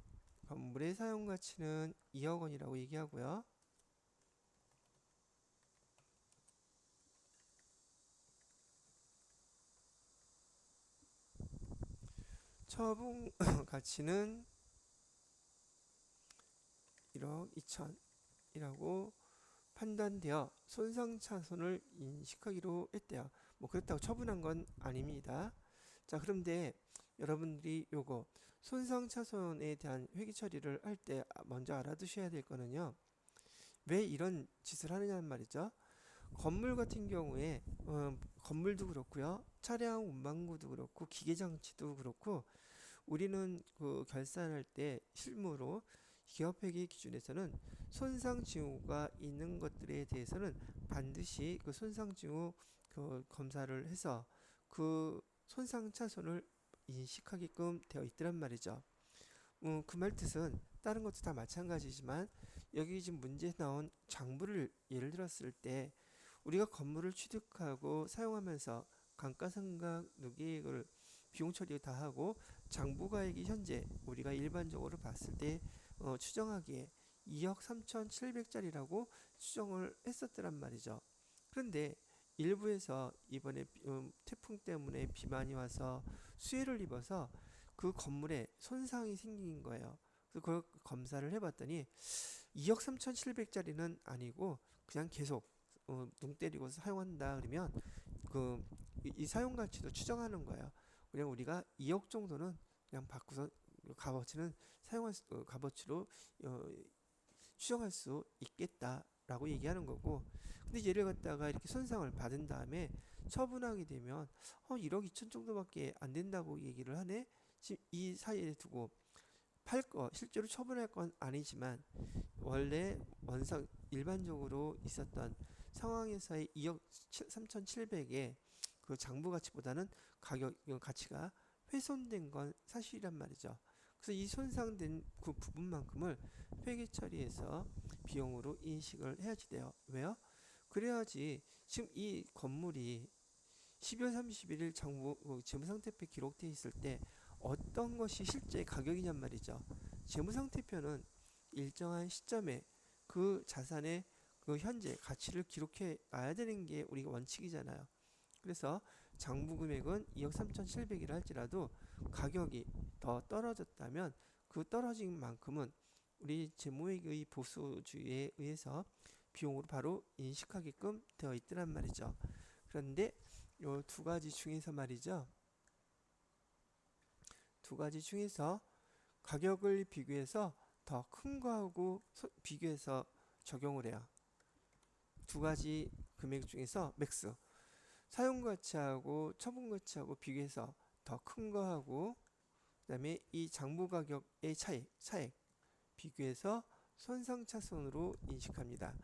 2억 원이라고 얘기하고요. 처분 가치는 1억 2천이라고 판단되어 손상 차손을 인식하기로 했대요. 뭐 그렇다고 처분한 건 아닙니다. 자, 그런데 여러분들이 요거 손상 차손에 대한 회계 처리를 할 때 먼저 알아두셔야 될 거는요. 왜 이런 짓을 하느냐는 말이죠. 건물 같은 경우에 건물도 그렇고요. 차량 운반구도 그렇고 기계 장치도 그렇고 우리는 그 결산할 때 실무로 기업회계 기준에서는 손상 징후가 있는 것들에 대해서는 반드시 그 손상 징후 그 검사를 해서 그 손상 차손을 인식하게끔 되어 있더란 말이죠. 그 말 뜻은 다른 것도 다 마찬가지지만 여기 지금 문제 나온 장부를 예를 들었을 때 우리가 건물을 취득하고 사용하면서 감가상각 누계액을 비용 처리 다 하고 장부가액이 현재 우리가 일반적으로 봤을 때 추정하기에 2억 3,700짜리라고 추정을 했었더란 말이죠. 그런데 일부에서 이번에 태풍 때문에 비만이 와서 수해를 입어서 그 건물에 손상이 생긴 거예요. 그래서 그걸 검사를 해봤더니 2억 3,700짜리는 아니고 그냥 계속 농 때리고 사용한다 그러면 이 사용 가치도 추정하는 거예요. 그냥 우리가 2억 정도는 그냥 바꾸서 값어치는 값어치로 추정할 수 있겠다라고 얘기하는 거고. 근데 얘를 갖다가 이렇게 손상을 받은 다음에 처분하게 되면 1억 2천 정도밖에 안 된다고 얘기를 하네. 지금 이 사이에 두고 실제로 처분할 건 아니지만 원래 원상 일반적으로 있었던 상황에서의 2억 3,700의 그 장부 가치보다는 가격 가치가 훼손된 건 사실이란 말이죠. 그래서 이 손상된 그 부분만큼을 회계 처리해서 비용으로 인식을 해야지 돼요. 왜요? 그래야지 지금 이 건물이 12월 31일 장부 재무상태표 기록되어 있을 때 어떤 것이 실제 가격이냔 말이죠. 재무상태표는 일정한 시점에 그 자산의 그 현재 가치를 기록해 놔야 되는 게 우리가 원칙이잖아요. 그래서 장부 금액은 2억 3,700이라 할지라도 가격이 더 떨어졌다면 그 떨어진 만큼은 우리 재무회계의 보수주의에 의해서 비용으로 바로 인식하게끔 되어 있더란 말이죠. 그런데 요 두 가지 중에서 말이죠. 두 가지 중에서 가격을 비교해서 더 큰 거하고 비교해서 적용을 해요. 두 가지 금액 중에서 맥스 사용가치하고 처분가치하고 비교해서 더 큰 거하고 그 다음에 이 장부 가격의 차액 비교해서 손상차손으로 인식합니다.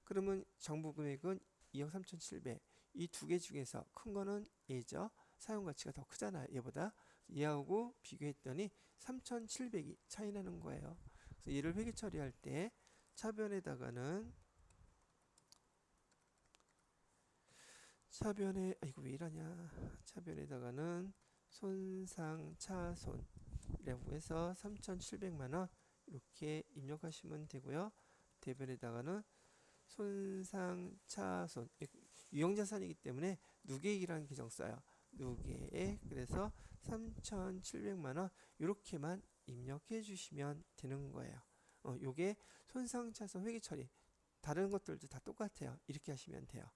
그러면 장부 금액은 2억 3,700 이 두 개 중에서 큰 거는 얘죠. 사용가치가 더 크잖아요. 얘보다 얘하고 비교했더니 3,700이 차이 나는 거예요. 그래서 얘를 회계 처리할 때 차변에다가는 이거 왜 이러냐 차변에다가는 손상차손이라고 해서 3,700만원 이렇게 입력하시면 되고요. 대변에다가는 손상차손 유형자산이기 때문에 누계액이라는 계정 써요. 누계액 그래서 3,700만원 이렇게만 입력해 주시면 되는 거예요. 요게 손상차손 회계처리 다른 것들도 다 똑같아요. 이렇게 하시면 돼요.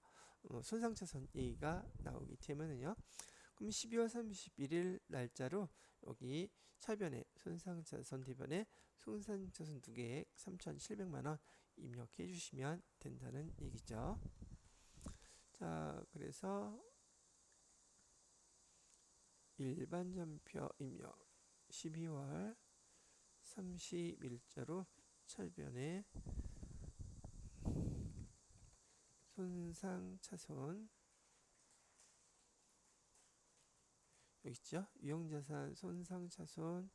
손상차손 얘기가 나오기 때문에요. 그럼 12월 31일 날짜로 여기 차변에 손상차손 대변에 손상차손 누계액 3,700만원 입력해 주시면 된다는 얘기죠. 자, 그래서 일반 전표 입력 12월 30일자로 차변에 손상차손 여기 있죠? 유형자산 손상차손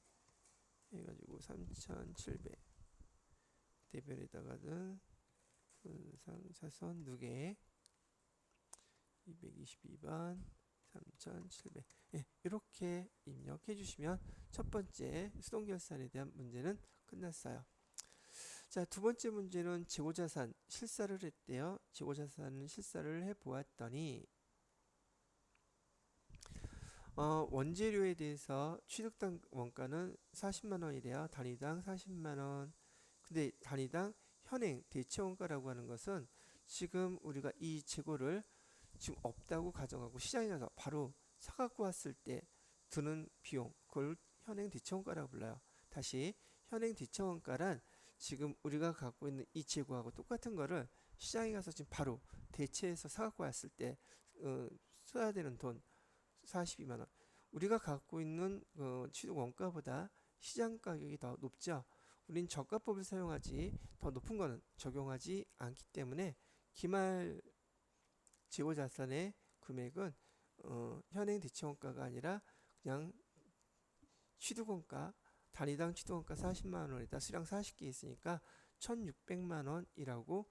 해가지고 3,700 대변에다가는 손상차손 누계액 222번 3,700 예, 이렇게 입력해 주시면 첫 번째 수동결산에 대한 문제는 끝났어요. 자, 두 번째 문제는 재고자산 실사를 했대요. 재고자산 실사를 해보았더니 원재료에 대해서 취득당 원가는 40만원이래요. 단위당 40만원. 근데 단위당 현행 대체원가라고 하는 것은 지금 우리가 이 재고를 지금 없다고 가정하고 시장에 가서 바로 사갖고 왔을 때 드는 비용 그걸 현행 대체원가라고 불러요. 다시 현행 대체원가란 지금 우리가 갖고 있는 이 재고하고 똑같은 거를 시장에 가서 지금 바로 대체해서 사갖고 왔을 때 써야 되는 돈 42만원 우리가 갖고 있는 취득 원가보다 시장 가격이 더 높죠. 우린 저가법을 사용하지 더 높은 거는 적용하지 않기 때문에 기말 재고자산의 금액은 현행 대체원가가 아니라 그냥 취득원가 단위당 취득원가 40만원에다 수량 40개 있으니까 1,600만원이라고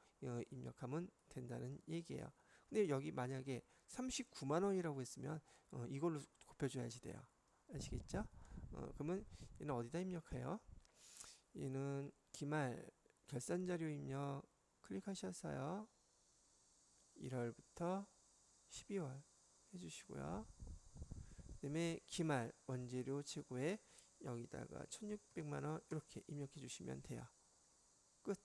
입력하면 된다는 얘기예요. 근데 여기 만약에 39만원이라고 했으면 이걸로 곱해줘야지 돼요. 아시겠죠? 그러면 얘는 어디다 입력해요? 얘는 기말 결산자료 입력 클릭하셨어요. 1월부터 12월 해주시고요. 그 다음에 기말 원재료 재고에 여기다가 1,600만원 이렇게 입력해 주시면 돼요. 끝.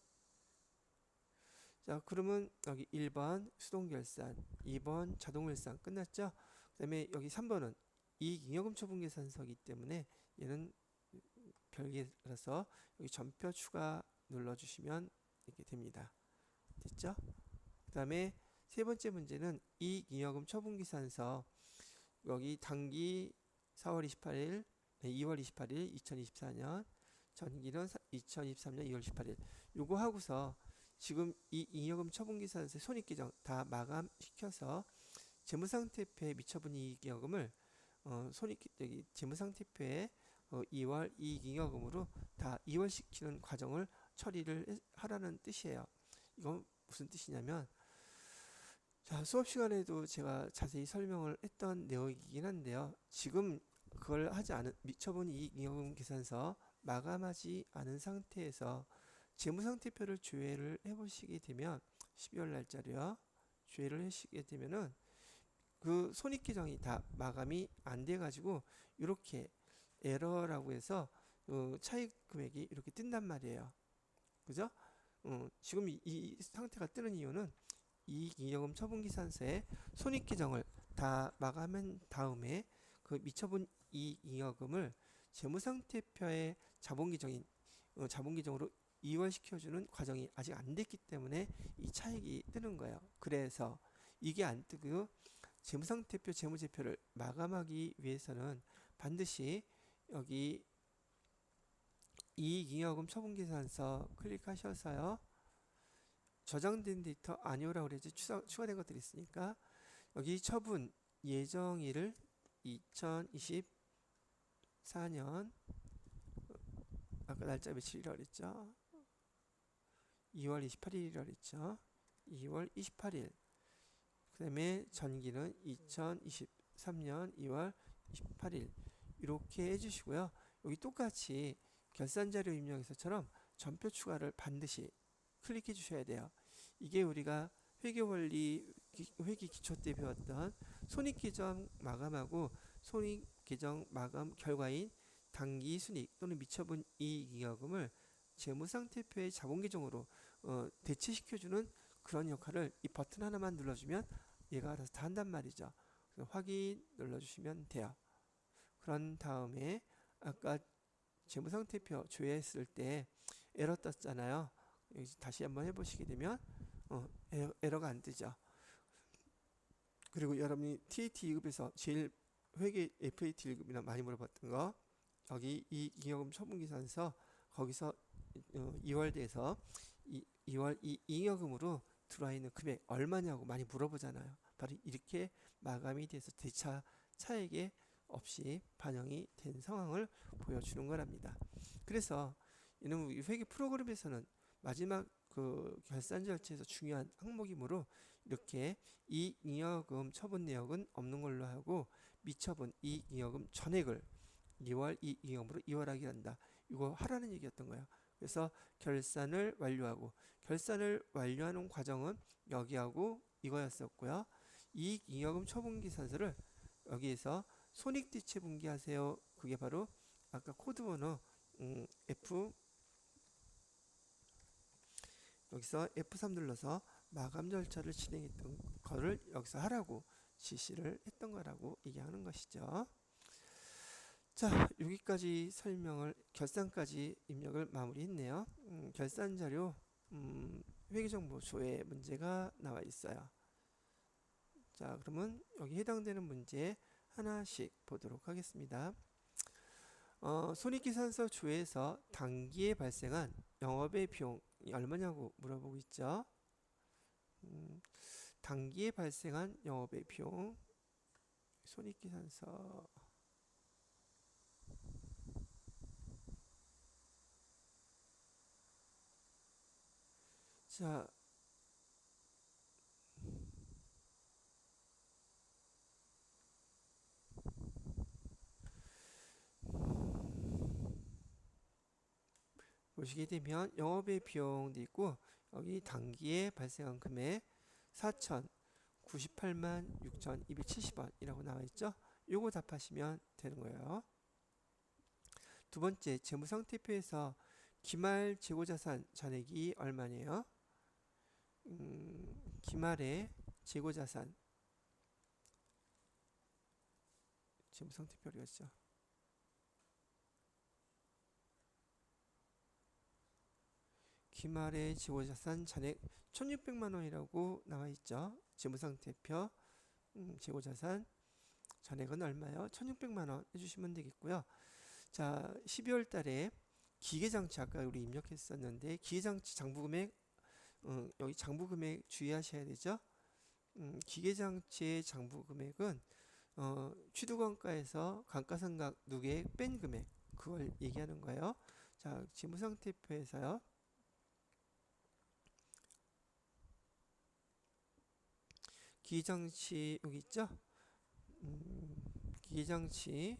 자, 그러면 여기 1번 수동결산 2번 자동결산 끝났죠? 그 다음에 여기 3번은 이익잉여금 처분계산서이기 때문에 얘는 별개라서 여기 전표 추가 눌러주시면 이렇게 됩니다. 됐죠? 그 다음에 세 번째 문제는 이익잉여금 처분계산서 여기 단기 4월 28일 2월 28일 2024년 전기는 2023년 2월 18일 요거 하고서 지금 이 잉여금 처분기산서의 손익계정 다 마감시켜서 재무상태표에 미처분 이익잉여금을 여기 재무상태표에 2월 이익잉여금으로 다 이월시키는 과정을 처리를 하라는 뜻이에요. 이건 무슨 뜻이냐면, 자, 수업 시간에도 제가 자세히 설명을 했던 내용이긴 한데요. 지금 그걸 하지 않은 미처분 이익잉여금 계산서 마감하지 않은 상태에서 재무상태표를 조회를 해보시게 되면 12월 날짜로요. 조회를 하시게 되면은 그 손익계정이 다 마감이 안 돼가지고 이렇게 에러라고 해서 차익 금액이 이렇게 뜬단 말이에요. 그죠? 지금 이 상태가 뜨는 이유는 이익잉여금 처분기산서에 손익계정을 다 마감한 다음에 그 미처분 이익잉여금을 재무상태표의 자본계정으로 이월시켜주는 과정이 아직 안 됐기 때문에 이 차익이 뜨는 거예요. 그래서 이게 안 뜨고 재무상태표 재무제표를 마감하기 위해서는 반드시 여기 이익잉여금 처분계산서 클릭하셔서요. 저장된 데이터 아니오라고 그러지 추가된 것들이 있으니까 여기 처분 예정일을 2024년 아까 날짜 며칠이라고 그랬죠? 2월 28일이라고 그랬죠? 2월 28일. 그 다음에 전기는 2023년 2월 28일 이렇게 해주시고요. 여기 똑같이 결산자료 입력에서처럼 전표 추가를 반드시 클릭해 주셔야 돼요. 이게 우리가 회계원리 회계 기초 때 배웠던 손익계정 마감하고 손익계정 마감 결과인 당기순이익 또는 미처분 이익잉여금을 재무상태표의 자본계정으로 대체시켜주는 그런 역할을 이 버튼 하나만 눌러주면 얘가 알아서 다 한단 말이죠. 그래서 확인 눌러주시면 돼요. 그런 다음에 아까 재무상태표 조회했을 때 에러 떴잖아요. 다시 한번 해보시게 되면 에러가 안 뜨죠. 그리고 여러분이 TAT 2급에서 제일 회계 FAT 1급이나 많이 물어봤던 거 여기 이 잉여금 처분기산서 거기서 2월대에서 2월 이 잉여금으로 들어와 있는 금액 얼마냐고 많이 물어보잖아요. 바로 이렇게 마감이 돼서 대차 차액에 없이 반영이 된 상황을 보여주는 거랍니다. 그래서 이는 회계 프로그램에서는 마지막 그 결산 절차에서 중요한 항목이므로 이렇게 이익잉여금 처분 내역은 없는 걸로 하고 미처분 이익잉여금 전액을 2월 이익잉여금으로 이월하게 한다. 이거 하라는 얘기였던 거예요. 그래서 결산을 완료하고 결산을 완료하는 과정은 여기하고 이거였었고요. 이익잉여금 처분기산서를 여기에서 손익대체 분기하세요. 그게 바로 아까 코드번호 F 여기서 F3 눌러서 마감 절차를 진행했던 거를 여기서 하라고 지시를 했던 거라고 얘기하는 것이죠. 자, 여기까지 설명을 결산까지 입력을 마무리했네요. 결산 자료 회계정보 조회 문제가 나와 있어요. 자, 그러면 여기 해당되는 문제 하나씩 보도록 하겠습니다. 손익계산서 조회에서 당기에 발생한 영업의 비용이 얼마냐고 물어보고 있죠. 당기에 발생한 영업의 비용 손익계산서 자 보시게 되면 영업의 비용도 있고 여기 당기에 발생한 금액 4,098만 6,270원이라고 나와 있죠. 요거 답하시면 되는 거예요. 두 번째 재무상태표에서 기말 재고자산 잔액이 얼마네요? 기말의 재고자산 재무상태표였죠. 기말의 재고자산 잔액 1,600만 원이라고 나와 있죠. 재무상태표 재고자산 잔액은 얼마요? 1,600만 원 해주시면 되겠고요. 자, 12월 달에 기계장치 아까 우리 입력했었는데 기계장치 장부금액 여기 장부 금액 주의하셔야 되죠. 기계장치의 장부 금액은 취득원가에서 감가상각 누계액 뺀 금액 그걸 얘기하는 거예요. 자, 재무상태표에서요. 기계장치 여기 있죠? 기계장치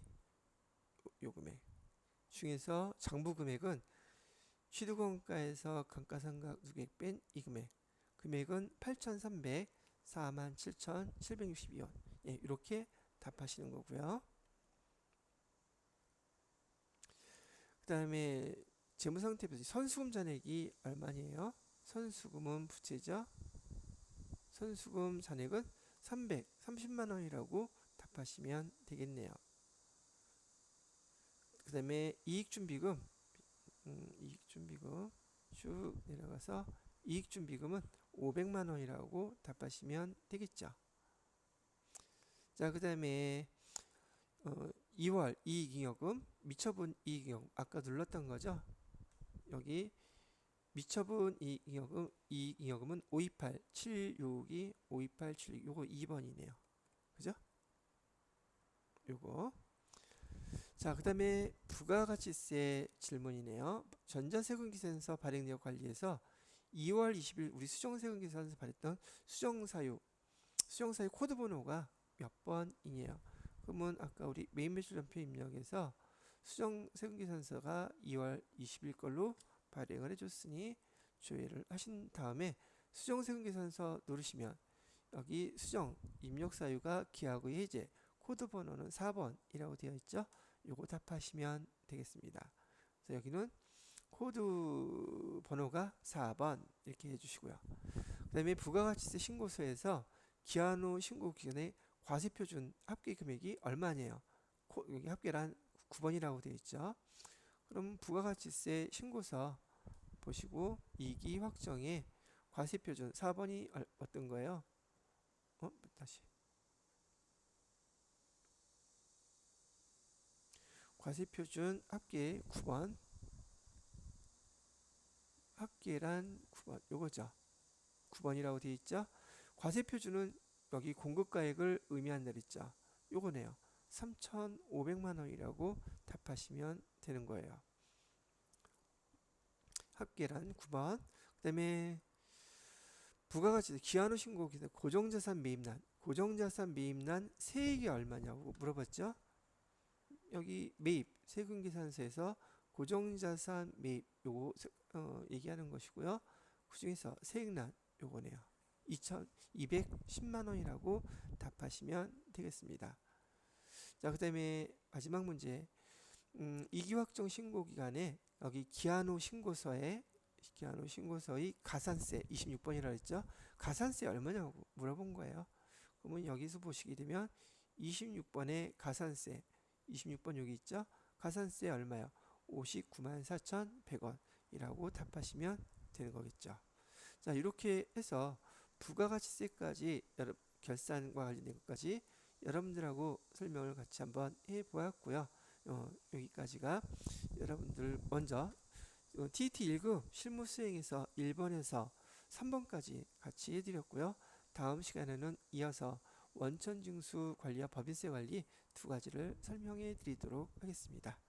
요 금액 중에서 장부 금액은 취득원가에서 감가상각 누계액 뺀 이 금액은 8,347,762원. 예, 이렇게 답하시는 거고요. 그 다음에 재무상태표 선수금 잔액이 얼마니에요? 선수금은 부채죠. 선수금 잔액은 330만 원이라고 답하시면 되겠네요. 그 다음에 이익준비금 이익준비금 쭉 내려가서 이익준비금은 500만 원이라고 답하시면 되겠죠. 자, 그 다음에 2월 이익잉여금 미처분 이익잉여금 아까 눌렀던 거죠. 여기 미처분 이익잉여금은 528 762 528 7 요거 2번이네요. 그죠? 요거. 자, 그 다음에 부가가치세 질문이네요. 전자세금계산서 발행내역 관리에서 2월 20일 우리 수정세금계산서 발행했던 수정사유 코드 번호가 몇 번이에요? 그러면 아까 우리 메인 매출전표 입력에서 수정세금계산서가 2월 20일 걸로 발행을 해줬으니 조회를 하신 다음에 수정세금계산서 누르시면 여기 수정 입력사유가 기하의 해제 코드 번호는 4번이라고 되어 있죠. 요거 답하시면 되겠습니다. 그래서 여기는 코드 번호가 4번 이렇게 해주시고요. 그 다음에 부가가치세 신고서에서 기한 후 신고 기간의 과세표준 합계 금액이 얼마냐요? 여기 합계란 9번이라고 되어 있죠. 그럼 부가가치세 신고서 보시고 이기 확정에 과세표준 4번이 어떤 거예요? 다시 과세표준 합계 9번 합계란 9번 요거죠. 9번이라고 되어 있죠. 과세표준은 여기 공급가액을 의미한다 그랬죠. 요거네요. 3,500만 원이라고 답하시면 되는 거예요. 합계란 9번. 그 다음에 부가가치세 기한 후 신고 기간 고정자산 매입난 세액이 얼마냐고 물어봤죠. 여기 매입 세금계산서에서 고정자산 매입 요거 얘기하는 것이고요. 그 중에서 세액난 요거네요. 2,210만 원이라고 답하시면 되겠습니다. 자, 그 다음에 마지막 문제. 이기확정 신고 기간에 여기 기한 후 신고서의 가산세 26번이라고 했죠. 가산세 얼마냐고 물어본 거예요. 그러면 여기서 보시게 되면 26번에 가산세 26번 여기 있죠. 가산세 얼마요? 59만 4,100원이라고 답하시면 되는 거겠죠. 자, 이렇게 해서 부가가치세까지 결산과 관련된 것까지 여러분들하고 설명을 같이 한번 해보았고요. 여기까지가 여러분들 먼저 TET 1급 실무 수행에서 1번에서 3번까지 같이 해드렸고요. 다음 시간에는 이어서 원천징수 관리와 법인세 관리 두 가지를 설명해 드리도록 하겠습니다.